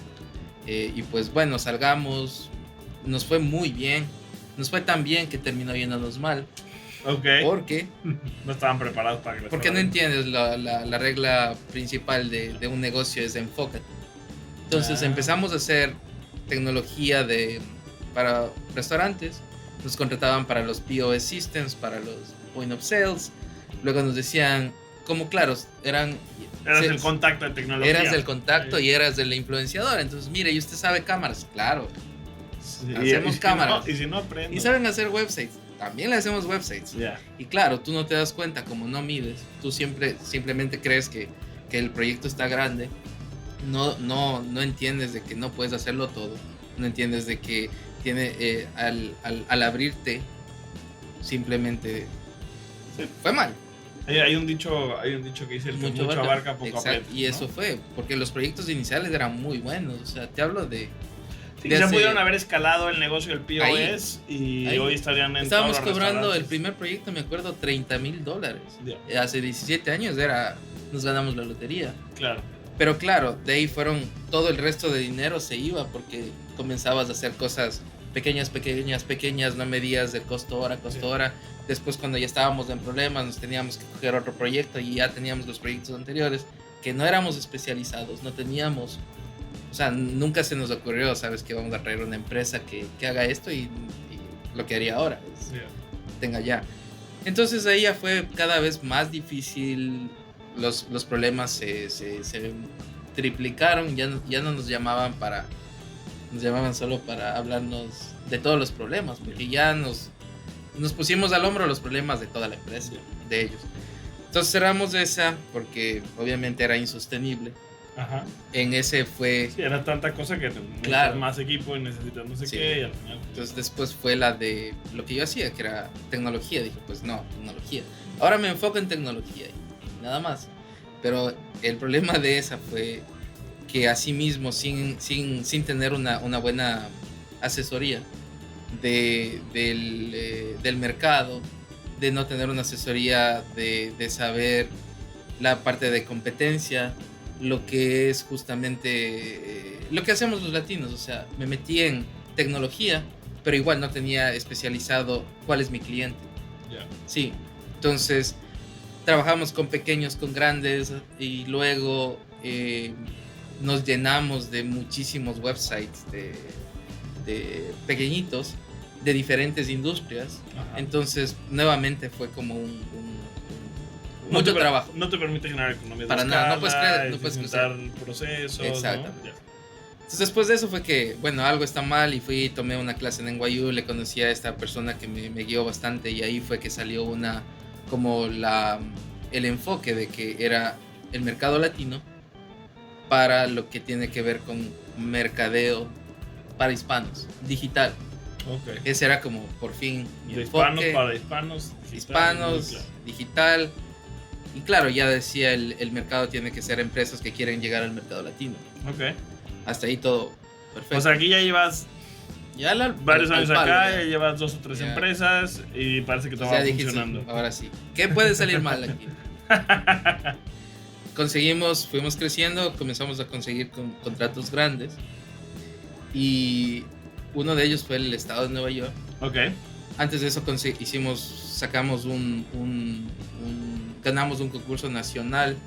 y pues bueno, salgamos, nos fue muy bien, nos fue tan bien que terminó yéndonos mal. Ok. Porque No estaban preparados para que les porque no fuera entiendes la regla principal de un negocio es enfócate. Entonces empezamos a hacer tecnología para restaurantes, nos contrataban para los POS systems, para los point of sales, luego nos decían, como claro, Eras el contacto de tecnología. eras del contacto Sí. y eras del influenciador, entonces mire, y usted sabe cámaras, claro, Sí, hacemos y cámaras. Y si no aprendo. y saben hacer websites, también le hacemos websites. Ya. Y claro, tú no te das cuenta, como no mides, tú simplemente crees que el proyecto está grande, no entiendes de que no puedes hacerlo todo, no entiendes de que al abrirte simplemente Sí. fue mal. Hay un dicho que dice el que mucho abarca, poco Exacto, aprieta. y eso ¿no? fue, porque los proyectos iniciales eran muy buenos, o sea, te hablo de... Sí, de ya hace- pudieron haber escalado el negocio del POS y ahí. hoy estarían en Estábamos todos los cobrando el restaurantes. primer proyecto, me acuerdo, $30,000. Ya, Hace 17 años nos ganamos la lotería. claro. Pero claro, de ahí todo el resto de dinero se iba porque comenzabas a hacer cosas pequeñas, no medías de costo hora. Después cuando ya estábamos en problemas nos teníamos que coger otro proyecto y ya teníamos los proyectos anteriores que no éramos especializados, no teníamos, o sea, nunca se nos ocurrió, sabes, que vamos a traer una empresa que haga esto y lo que haría ahora es, Ya. tenga ya. Entonces ahí ya fue cada vez más difícil, los problemas se triplicaron, ya no nos llamaban nos llamaban solo para hablarnos de todos los problemas, porque ya nos pusimos al hombro los problemas de toda la empresa, de ellos. Entonces cerramos esa porque obviamente era insostenible. Ajá. En ese fue... Sí, era tanta cosa que necesitas Claro. más equipo y necesitas no sé Sí. qué y al final... Entonces después fue la de lo que yo hacía, que era tecnología. Dije, pues no, tecnología. Ahora me enfoco en tecnología y nada más. Pero el problema de esa fue que asimismo, sin tener una buena asesoría del mercado, de no tener una asesoría de saber la parte de competencia, lo que es justamente lo que hacemos los latinos. O sea, me metí en tecnología, pero igual no tenía especializado cuál es mi cliente. Ya. Sí, entonces trabajamos con pequeños, con grandes, y luego nos llenamos de muchísimos websites de pequeñitos de diferentes industrias. Ajá. Entonces nuevamente fue como No mucho te trabajo. No te permite generar economía Para de nada, escala, no puedes crecer, no puedes eficientar procesos. Exactamente. ¿no? Ya. Entonces después de eso fue que, bueno, algo está mal, y fui y tomé una clase en NYU, le conocí a esta persona que me guió bastante, y ahí fue que salió el enfoque de que era el mercado latino para lo que tiene que ver con mercadeo para hispanos, digital. Ok. Ese era como por fin mi De enfoque. hispanos para hispanos. Hispanos, Claro. digital. Y claro, ya decía, el mercado tiene que ser empresas que quieren llegar al mercado latino. Ok. Hasta ahí todo perfecto. O sea, aquí ya llevas ya varios años acá, ya ya. llevas 2 o 3 Ya. empresas y parece que todo O sea, va dije, funcionando. sí, ahora sí. ¿Qué puede salir mal aquí? Fuimos creciendo, comenzamos a conseguir contratos grandes, y uno de ellos fue el estado de Nueva York. Ok. Antes de eso ganamos un concurso nacional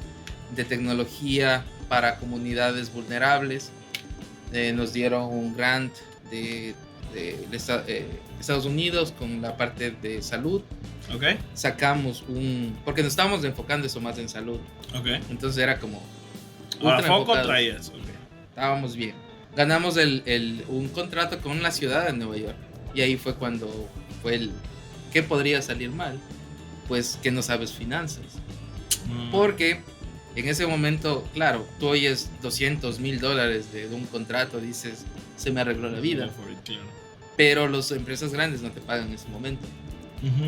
de tecnología para comunidades vulnerables. Nos dieron un grant de Estados Unidos con la parte de salud. Ok. Sacamos porque nos estábamos enfocando eso más en salud. Ok. Entonces era como Ahora, ultra foco enfocado. traías. Ok. Estábamos bien. Ganamos un contrato con la ciudad de Nueva York. Y ahí fue cuando fue ¿qué podría salir mal? Pues que no sabes finanzas. Porque en ese momento, claro, tú oyes $200,000 de un contrato, dices, se me arregló la vida. Go for it, claro. Pero las empresas grandes no te pagan en ese momento.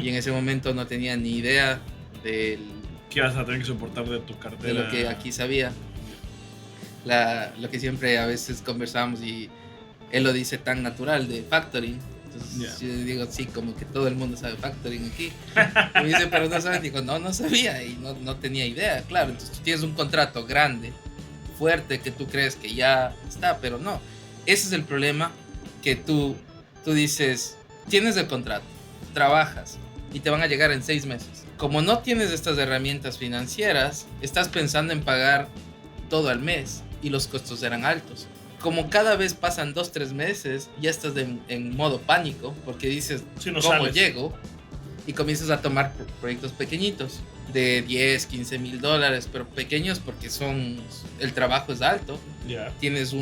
Y en ese momento no tenía ni idea ¿Qué vas a tener que soportar de tu cartera? de lo que aquí sabía. Lo que siempre a veces conversamos, y él lo dice tan natural, de factoring. Entonces yo digo, sí, como que todo el mundo sabe factoring aquí. Y me dice, pero no saben. Digo, no sabía y no tenía idea. Claro, entonces tú tienes un contrato grande, fuerte, que tú crees que ya está, pero no. Ese es el problema, que tú dices, tienes el contrato, trabajas y te van a llegar en 6 meses. Como no tienes estas herramientas financieras, estás pensando en pagar todo al mes y los costos eran altos. Como cada vez pasan 2-3 meses, ya estás en modo pánico, porque dices, Sí, no ¿cómo sales. llego? Y comienzas a tomar proyectos pequeñitos, de $10,000-$15,000, pero pequeños porque el trabajo es alto. Ya. Tienes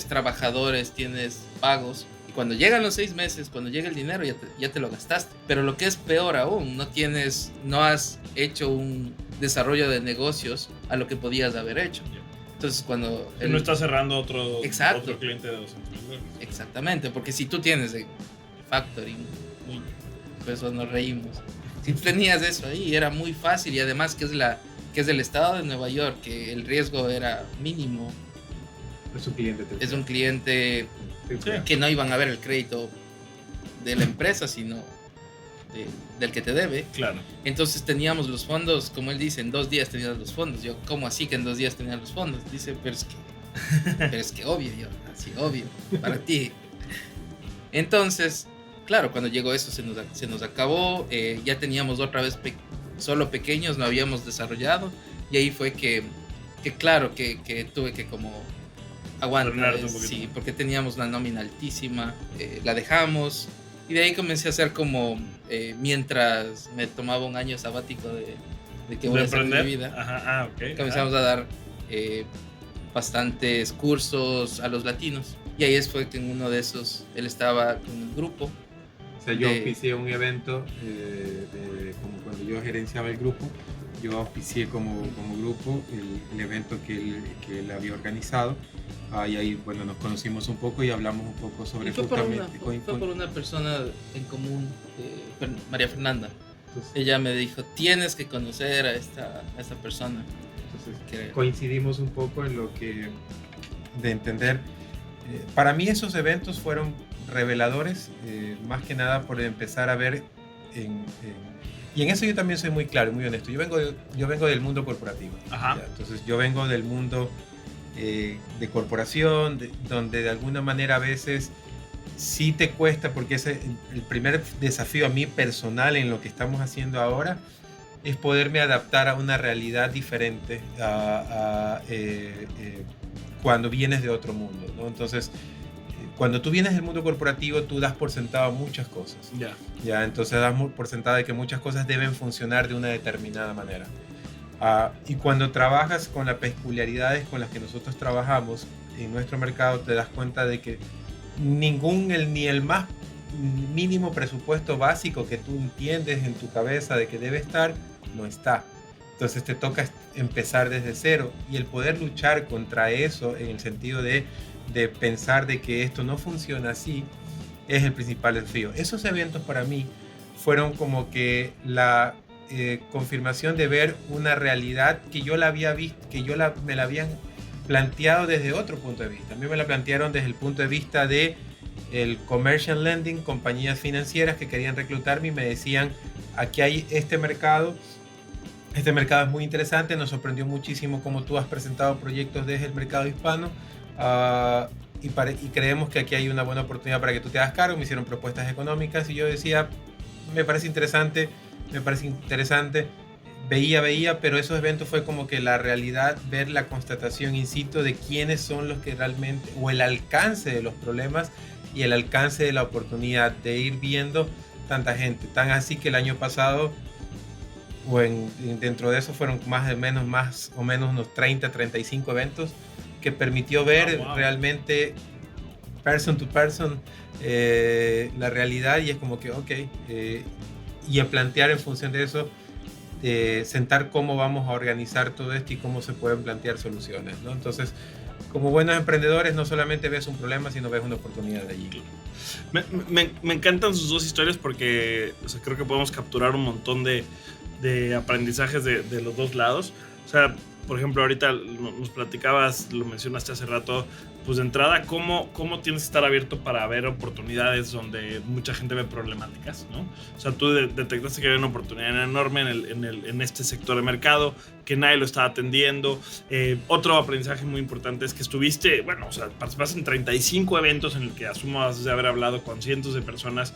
trabajadores, tienes pagos, y cuando llegan los 6 meses, cuando llega el dinero, ya te lo gastaste. Pero lo que es peor aún, no has hecho un desarrollo de negocios a lo que podías haber hecho. Entonces cuando No estás cerrando otro Exacto. cliente de $200,000. Exactamente, porque si tú tienes de factoring, por eso nos reímos. Si tú tenías eso ahí, era muy fácil, y además que es del estado de Nueva York, que el riesgo era mínimo. Es un cliente. Es un cliente que no iban a ver el crédito de la empresa, sino del que te debe. Claro. Entonces teníamos los fondos, como él dice, en 2 días tenías los fondos. Yo, ¿cómo así que en 2 días tenías los fondos? Dice, pero es que obvio, yo, así obvio, para ti. Entonces, claro, cuando llegó eso se nos acabó. Ya teníamos otra vez solo pequeños, no habíamos desarrollado, y ahí fue que claro, que tuve que como aguantar. Frenarte un poquito. Sí, porque teníamos una nómina altísima, la dejamos, y de ahí comencé a hacer como, mientras me tomaba un año sabático de que voy a hacer de mi vida. Ajá, ok. Comenzamos a dar bastantes cursos a los latinos, y ahí fue que en uno de esos él estaba con el grupo. O sea, yo auspicié un evento, como cuando yo gerenciaba el grupo, yo auspicié como grupo el evento que él había organizado. Y ahí, bueno, nos conocimos un poco y hablamos un poco sobre Y fue por justamente... una persona en común, María Fernanda. Entonces, Ella me dijo, tienes que conocer a esta persona. coincidimos un poco en lo que de entender. Para mí esos eventos fueron reveladores, más que nada por empezar a ver y en eso yo también soy muy claro, muy honesto. Yo vengo del mundo corporativo. Ajá. ¿Ya? Entonces yo vengo del mundo de corporación, donde de alguna manera a veces sí te cuesta, porque el primer desafío a mí personal en lo que estamos haciendo ahora es poderme adaptar a una realidad diferente cuando vienes de otro mundo, ¿no? Entonces, cuando tú vienes del mundo corporativo, tú das por sentado muchas cosas. Ya, entonces das por sentado de que muchas cosas deben funcionar de una determinada manera. Y cuando trabajas con las peculiaridades con las que nosotros trabajamos en nuestro mercado, te das cuenta de que ni el más mínimo presupuesto básico que tú entiendes en tu cabeza de que debe estar, no está. Entonces te toca empezar desde cero, y el poder luchar contra eso en el sentido de pensar de que esto no funciona así es el principal desafío. Esos eventos para mí fueron como que la confirmación de ver una realidad que yo la había visto, que me la habían planteado desde otro punto de vista. A mí me la plantearon desde el punto de vista de el commercial lending, compañías financieras que querían reclutarme y me decían, aquí hay este mercado es muy interesante, nos sorprendió muchísimo cómo tú has presentado proyectos desde el mercado hispano, y creemos que aquí hay una buena oportunidad para que tú te hagas cargo. Me hicieron propuestas económicas y yo decía, me parece interesante, veía, pero esos eventos fue como que la realidad, ver la constatación in situ de quiénes son los que realmente, o el alcance de los problemas y el alcance de la oportunidad de ir viendo tanta gente. Tan así que el año pasado, dentro de eso fueron más o menos unos 30, 35 eventos que permitió ver realmente person to person la realidad, y es como que y a plantear en función de eso, sentar cómo vamos a organizar todo esto y cómo se pueden plantear soluciones, ¿no? Entonces, como buenos emprendedores, no solamente ves un problema, sino ves una oportunidad de allí. Me encantan sus dos historias porque, o sea, creo que podemos capturar un montón de aprendizajes de los dos lados. O sea, por ejemplo, ahorita nos platicabas, lo mencionaste hace rato, pues de entrada, ¿cómo tienes que estar abierto para ver oportunidades donde mucha gente ve problemáticas, ¿no? O sea, tú detectaste que había una oportunidad enorme en este sector de mercado, que nadie lo estaba atendiendo. Otro aprendizaje muy importante es que estuviste, participaste en 35 eventos en el que asumo has de haber hablado con cientos de personas,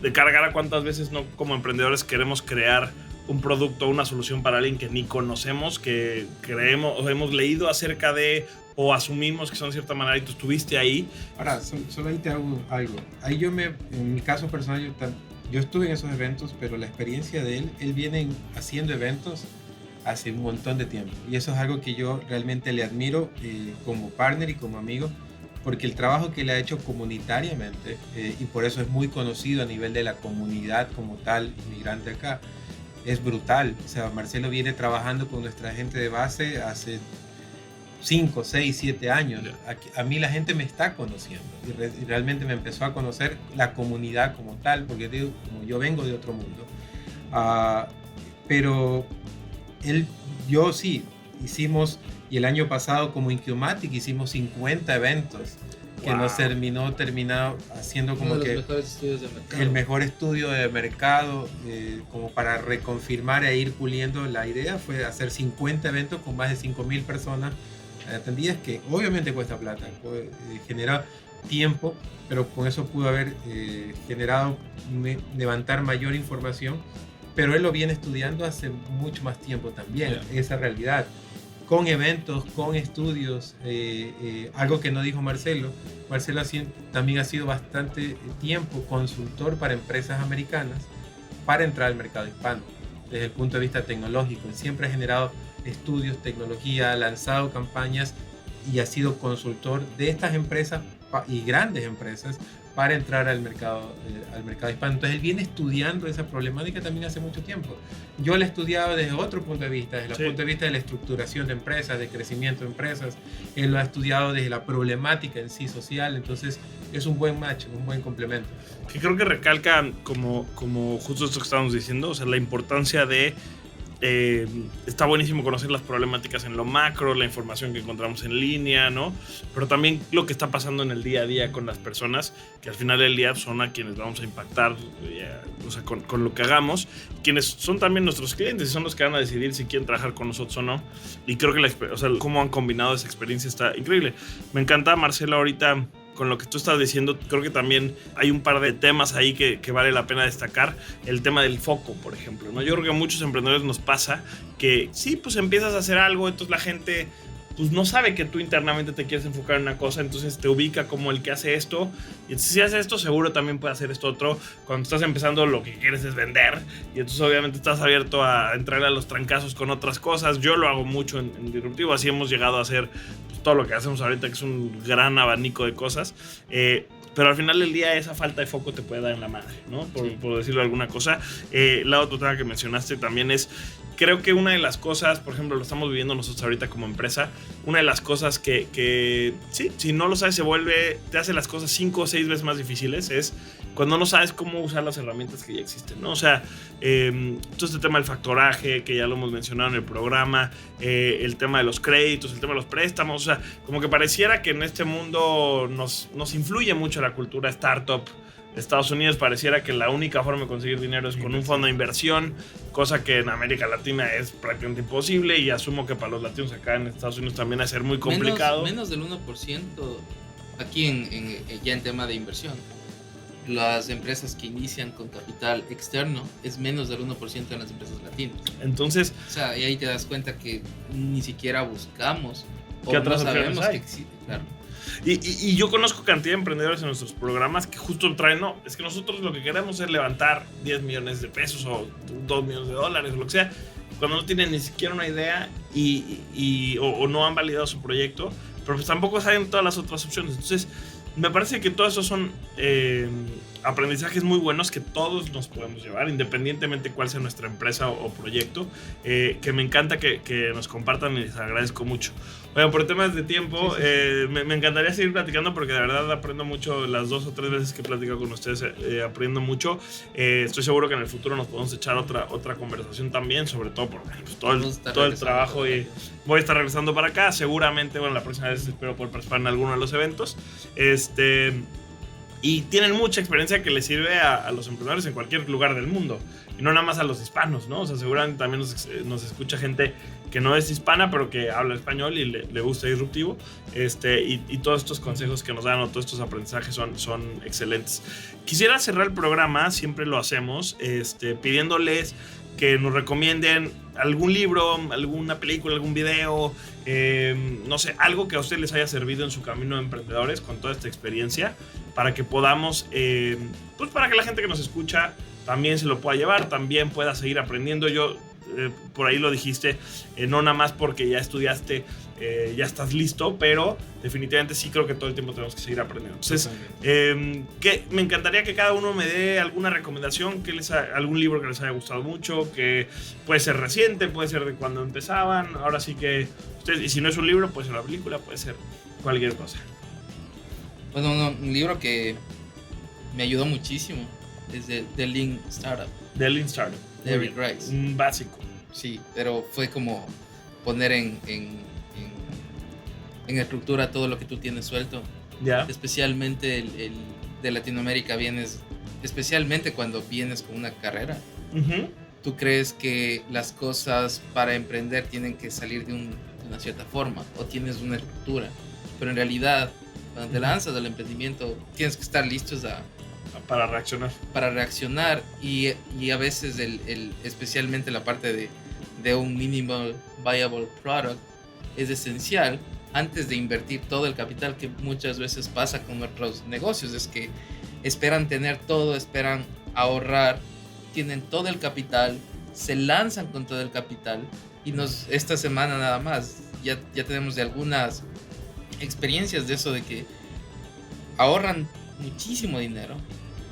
de cargar a cuántas veces no como emprendedores queremos crear un producto, una solución para alguien que ni conocemos, que creemos o hemos leído acerca de o asumimos que son de cierta manera, y tú estuviste ahí. Ahora, solo ahí te hago algo. Ahí en mi caso personal, yo estuve en esos eventos, pero la experiencia de él viene haciendo eventos hace un montón de tiempo. Y eso es algo que yo realmente le admiro como partner y como amigo, porque el trabajo que le ha hecho comunitariamente, y por eso es muy conocido a nivel de la comunidad como tal, inmigrante acá, es brutal. O sea, Marcelo viene trabajando con nuestra gente de base hace 5, 6, 7 años. A mí la gente me está conociendo y realmente me empezó a conocer la comunidad como tal, porque digo, como yo vengo de otro mundo. Pero yo sí, hicimos, y el año pasado como Incumatic hicimos 50 eventos que nos terminado haciendo como que el mejor estudio de mercado, como para reconfirmar e ir puliendo. La idea fue hacer 50 eventos con más de 5,000 personas atendidas, que obviamente cuesta plata, genera tiempo, pero con eso pudo haber generado levantar mayor información, pero él lo viene estudiando hace mucho más tiempo también, esa realidad. Con eventos, con estudios, algo que no dijo Marcelo. Marcelo también ha sido bastante tiempo consultor para empresas americanas para entrar al mercado hispano, desde el punto de vista tecnológico. Él siempre ha generado estudios, tecnología, ha lanzado campañas y ha sido consultor de estas empresas y grandes empresas para entrar al mercado hispano. Entonces él viene estudiando esa problemática también hace mucho tiempo. Yo la he estudiado desde otro punto de vista, desde el punto de vista de la estructuración de empresas, de crecimiento de empresas. Él lo ha estudiado desde la problemática en sí social. Entonces es un buen match, un buen complemento. Que creo que recalca como justo esto que estábamos diciendo, o sea, la importancia de está buenísimo conocer las problemáticas en lo macro, la información que encontramos en línea, ¿no? Pero también lo que está pasando en el día a día con las personas, que al final del día son a quienes vamos a impactar, o sea, con lo que hagamos, quienes son también nuestros clientes y son los que van a decidir si quieren trabajar con nosotros o no. Y creo que cómo han combinado esa experiencia está increíble. Me encanta, Marcelo, ahorita con lo que tú estás diciendo, creo que también hay un par de temas ahí que vale la pena destacar. El tema del foco, por ejemplo, ¿no? Yo creo que a muchos emprendedores nos pasa que sí, pues empiezas a hacer algo, entonces la gente pues no sabe que tú internamente te quieres enfocar en una cosa, entonces te ubica como el que hace esto, y entonces si hace esto seguro también puede hacer esto otro. Cuando estás empezando lo que quieres es vender, y entonces obviamente estás abierto a entrar a los trancazos con otras cosas. Yo lo hago mucho en Disruptivo, así hemos llegado a hacer pues, todo lo que hacemos ahorita, que es un gran abanico de cosas, pero al final del día esa falta de foco te puede dar en la madre, ¿no? Por decirlo alguna cosa. La otra tema que mencionaste también es, creo que una de las cosas, por ejemplo, lo estamos viviendo nosotros ahorita como empresa, una de las cosas que sí, si no lo sabes te hace las cosas 5 o 6 veces más difíciles, es cuando no sabes cómo usar las herramientas que ya existen, ¿no? O sea, todo este tema del factoraje, que ya lo hemos mencionado en el programa, el tema de los créditos, el tema de los préstamos, o sea, como que pareciera que en este mundo nos influye mucho la cultura startup. Estados Unidos pareciera que la única forma de conseguir dinero es con un fondo de inversión, cosa que en América Latina es prácticamente imposible, y asumo que para los latinos acá en Estados Unidos también va a ser muy complicado. Menos del 1% aquí ya en tema de inversión. Las empresas que inician con capital externo es menos del 1% en las empresas latinas. Entonces, o sea, y ahí te das cuenta que ni siquiera buscamos o ¿qué no otras opciones sabemos hay? que existe, claro. Y yo conozco cantidad de emprendedores en nuestros programas que justo traen, no, es que nosotros lo que queremos es levantar 10 millones de pesos o 2 millones de dólares o lo que sea, cuando no tienen ni siquiera una idea o no han validado su proyecto, pero pues tampoco saben todas las otras opciones. Entonces, me parece que todos esos son aprendizajes muy buenos que todos nos podemos llevar, independientemente cuál sea nuestra empresa o proyecto, que me encanta que nos compartan y les agradezco mucho. Bueno, por temas de tiempo, me encantaría seguir platicando porque de verdad aprendo mucho. Las 2 o 3 veces que he platicado con ustedes aprendo mucho. Estoy seguro que en el futuro nos podemos echar otra conversación también, sobre todo por pues, todo el trabajo, y voy a estar regresando para acá. Seguramente, bueno, la próxima vez espero poder participar en alguno de los eventos. Y tienen mucha experiencia que les sirve a los emprendedores en cualquier lugar del mundo, y no nada más a los hispanos, ¿no? O sea, seguramente también nos escucha gente que no es hispana, pero que habla español y le gusta Disruptivo, y todos estos consejos que nos dan, o todos estos aprendizajes son excelentes. Quisiera cerrar el programa, siempre lo hacemos, pidiéndoles que nos recomienden algún libro, alguna película, algún video, no sé, algo que a ustedes les haya servido en su camino de emprendedores con toda esta experiencia, para que podamos, pues para que la gente que nos escucha también se lo pueda llevar, también pueda seguir aprendiendo. Yo, por ahí lo dijiste, no nada más porque ya estudiaste, ya estás listo, pero definitivamente sí creo que todo el tiempo tenemos que seguir aprendiendo. Entonces, me encantaría que cada uno me dé alguna recomendación, algún libro que les haya gustado mucho, que puede ser reciente, puede ser de cuando empezaban. Ahora sí que ustedes, y si no es un libro, puede ser una película, puede ser cualquier cosa. Bueno, un libro que me ayudó muchísimo es The Lean Startup. The Lean Startup. De Eric Rice. Un básico. Sí, pero fue como poner en estructura todo lo que tú tienes suelto. Ya. Especialmente el de Latinoamérica especialmente cuando vienes con una carrera. Uh-huh. Tú crees que las cosas para emprender tienen que salir de una cierta forma, o tienes una estructura, pero en realidad cuando te lanzas al emprendimiento tienes que estar listos para reaccionar, y a veces especialmente la parte de un minimal viable product es esencial antes de invertir todo el capital, que muchas veces pasa con nuestros negocios. Es que esperan tener todo, esperan ahorrar, tienen todo el capital, se lanzan con todo el capital, y esta semana nada más ya tenemos de algunas experiencias de eso, de que ahorran muchísimo dinero,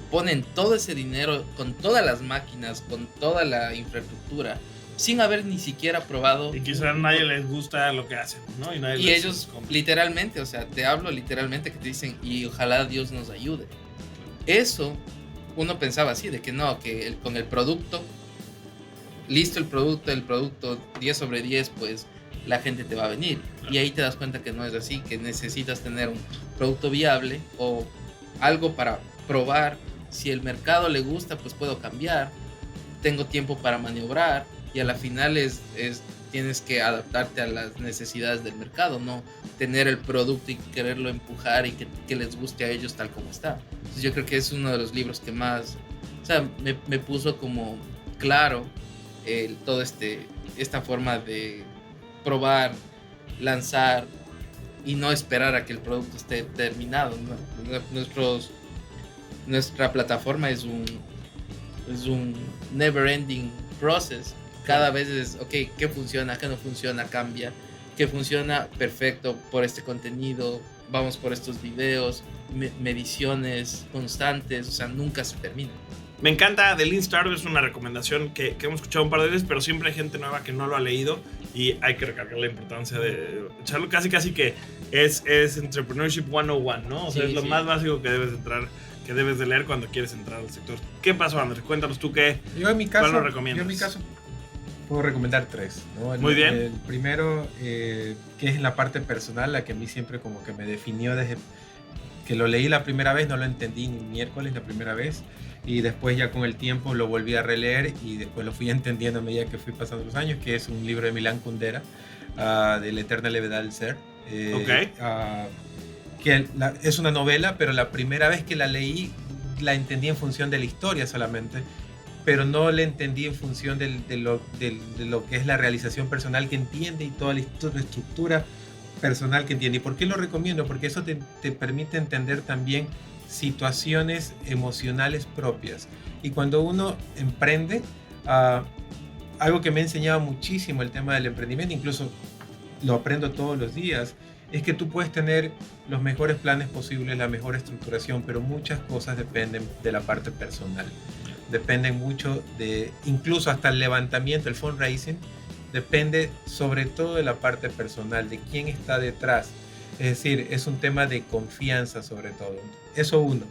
ponen todo ese dinero con todas las máquinas, con toda la infraestructura, sin haber ni siquiera probado. Y quizás a nadie les gusta lo que hacen, ¿no? Y ellos literalmente, o sea, te hablo literalmente que te dicen, y ojalá Dios nos ayude. Eso, uno pensaba así, de que no, que con el producto, listo el producto 10 sobre 10, pues la gente te va a venir. Claro. Y ahí te das cuenta que no es así, que necesitas tener un producto viable o algo para probar. Si el mercado le gusta, pues puedo cambiar, tengo tiempo para maniobrar, y a la final tienes que adaptarte a las necesidades del mercado, no tener el producto y quererlo empujar y que les guste a ellos tal como está. Entonces yo creo que es uno de los libros que más, o sea, me puso como claro todo esta forma de probar, lanzar y no esperar a que el producto esté terminado, ¿no? Nuestra plataforma es un never ending process. Cada vez es, ok, ¿qué funciona? ¿Qué no funciona? Cambia. ¿Qué funciona? Perfecto, por este contenido, vamos por estos videos, mediciones constantes, o sea, nunca se termina. Me encanta The Lean Startup, es una recomendación que hemos escuchado un par de veces, pero siempre hay gente nueva que no lo ha leído y hay que recargar la importancia de echarlo. Casi que es Entrepreneurship 101, ¿no? O sea, Sí, es lo sí. más básico que debes de leer cuando quieres entrar al sector. ¿Qué pasó, Andrés? Cuéntanos tú qué. Yo en mi caso, ¿Cuál lo recomiendas? Yo en mi caso puedo recomendar 3, ¿no? Muy bien. El primero, que es en la parte personal, la que a mí siempre como que me definió desde que lo leí la primera vez, no lo entendí ni miércoles la primera vez, y después ya con el tiempo lo volví a releer y después lo fui entendiendo a medida que fui pasando los años, que es un libro de Milan Kundera, de La eterna levedad del ser. Es una novela, pero la primera vez que la leí la entendí en función de la historia solamente, pero no la entendí en función de lo que es la realización personal que entiende y toda la estructura personal que entiende. ¿Y por qué lo recomiendo? Porque eso te permite entender también situaciones emocionales propias. Y cuando uno emprende, algo que me ha enseñado muchísimo el tema del emprendimiento, incluso lo aprendo todos los días, es que tú puedes tener los mejores planes posibles, la mejor estructuración, pero muchas cosas dependen de la parte personal. Dependen mucho incluso hasta el levantamiento, el fundraising, depende sobre todo de la parte personal, de quién está detrás. Es decir, es un tema de confianza sobre todo. Eso uno.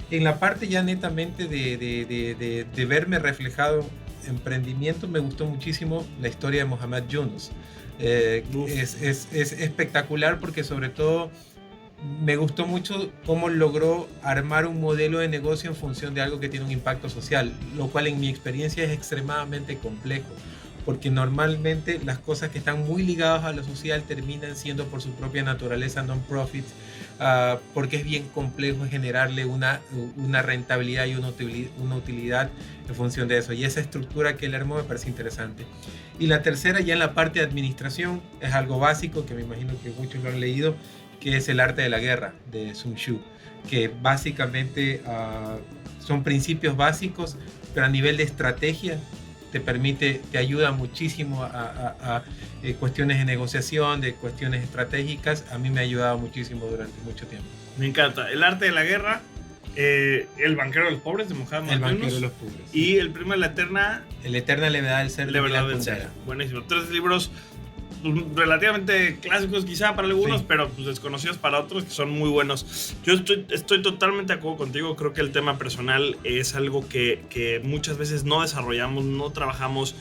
En la parte ya netamente de verme reflejado en emprendimiento, me gustó muchísimo la historia de Muhammad Yunus. Es espectacular porque sobre todo me gustó mucho cómo logró armar un modelo de negocio en función de algo que tiene un impacto social, lo cual en mi experiencia es extremadamente complejo, porque normalmente las cosas que están muy ligadas a lo social terminan siendo por su propia naturaleza non-profit, porque es bien complejo generarle una rentabilidad y una utilidad en función de eso, y esa estructura que él armó me parece interesante. Y la tercera, ya en la parte de administración, es algo básico que me imagino que muchos lo han leído, que es El arte de la guerra de Sun Tzu, que básicamente son principios básicos, pero a nivel de estrategia te ayuda muchísimo a cuestiones de negociación, de cuestiones estratégicas. A mí me ha ayudado muchísimo durante mucho tiempo. Me encanta. El arte de la guerra, El banquero de los pobres de Muhammad El banquero Yunus, de los pobres. y el primero, La eterna levedad del ser. La verdad del ser. Buenísimo. 3 libros relativamente clásicos quizá para algunos, sí, pero pues desconocidos para otros, que son muy buenos. Yo estoy totalmente de acuerdo contigo. Creo que el tema personal es algo que muchas veces no desarrollamos, no trabajamos,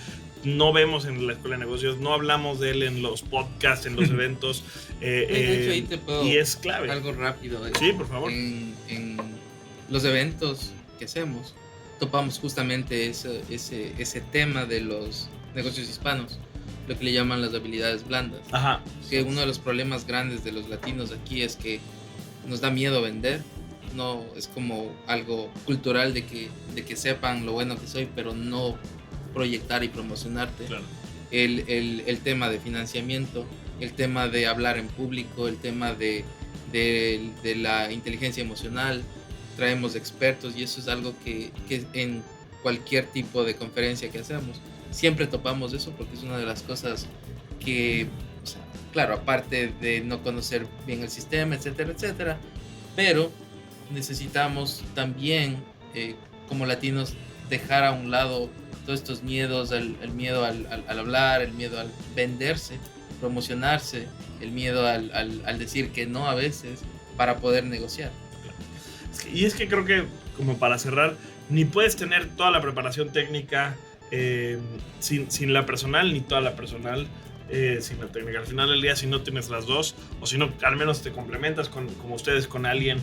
no vemos en la escuela de negocios, no hablamos de él en los podcasts, en los eventos. De hecho, ahí te puedo y es clave. algo rápido. Sí, por favor. En los eventos que hacemos, topamos justamente ese tema de los negocios hispanos, lo que le llaman las habilidades blandas. Ajá. Que uno de los problemas grandes de los latinos aquí es que nos da miedo vender. No, es como algo cultural de que sepan lo bueno que soy, pero no proyectar y promocionarte. Claro. El tema de financiamiento, el tema de hablar en público, el tema de la inteligencia emocional. Traemos expertos y eso es algo que en cualquier tipo de conferencia que hacemos siempre topamos eso, porque es una de las cosas que, o sea, claro, aparte de no conocer bien el sistema, etcétera, etcétera, pero necesitamos también como latinos dejar a un lado todos estos miedos, el miedo al hablar, el miedo al venderse, promocionarse, el miedo al decir que no a veces para poder negociar. Y es que creo que, como para cerrar, ni puedes tener toda la preparación técnica sin la personal, ni toda la personal sin la técnica. Al final del día, si no tienes las dos, o si no, al menos te complementas como ustedes con alguien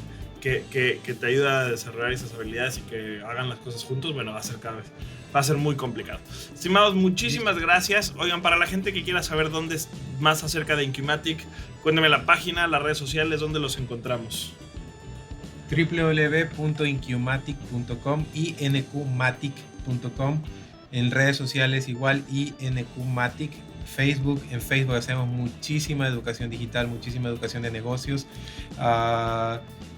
que te ayuda a desarrollar esas habilidades y que hagan las cosas juntos, bueno, va a ser muy complicado. Estimados, muchísimas gracias. Oigan, para la gente que quiera saber dónde es más acerca de Incumatic, cuéntame la página, las redes sociales, dónde los encontramos. www.incumatic.com y nqmatic.com. En redes sociales igual INQmatic. En Facebook hacemos muchísima educación digital, muchísima educación de negocios.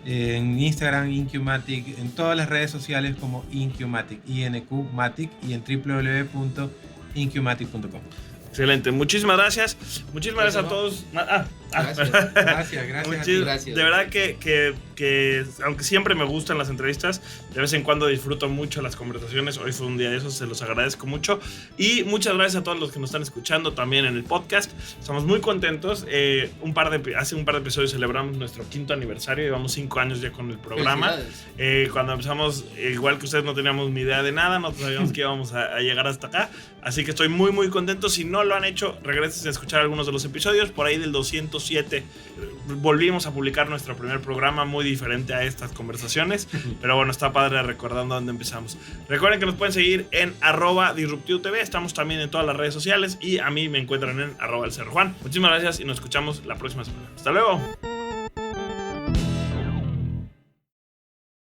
En Instagram Incumatic, en todas las redes sociales como Incumatic, INQmatic, y en www.incumatic.com. Excelente, muchísimas gracias. Muchísimas gracias a todos. Gracias. De verdad que aunque siempre me gustan las entrevistas, de vez en cuando disfruto mucho las conversaciones. Hoy fue un día de esos, se los agradezco mucho. Y muchas gracias a todos los que nos están escuchando también en el podcast. Estamos muy contentos. Hace un par de episodios celebramos nuestro 5º aniversario. Llevamos 5 años ya con el programa. Cuando empezamos, igual que ustedes, no teníamos ni idea de nada. No sabíamos que íbamos a llegar hasta acá. Así que estoy muy, muy contento. Si no lo han hecho, regresen a escuchar algunos de los episodios. Por ahí del 207 volvimos a publicar nuestro primer programa, muy diferente a estas conversaciones, pero bueno, está padre recordando dónde empezamos. Recuerden que nos pueden seguir en @DisruptivoTV. Estamos también en todas las redes sociales y a mí me encuentran en @elcerrojuan. Muchísimas gracias y nos escuchamos la próxima semana. Hasta luego.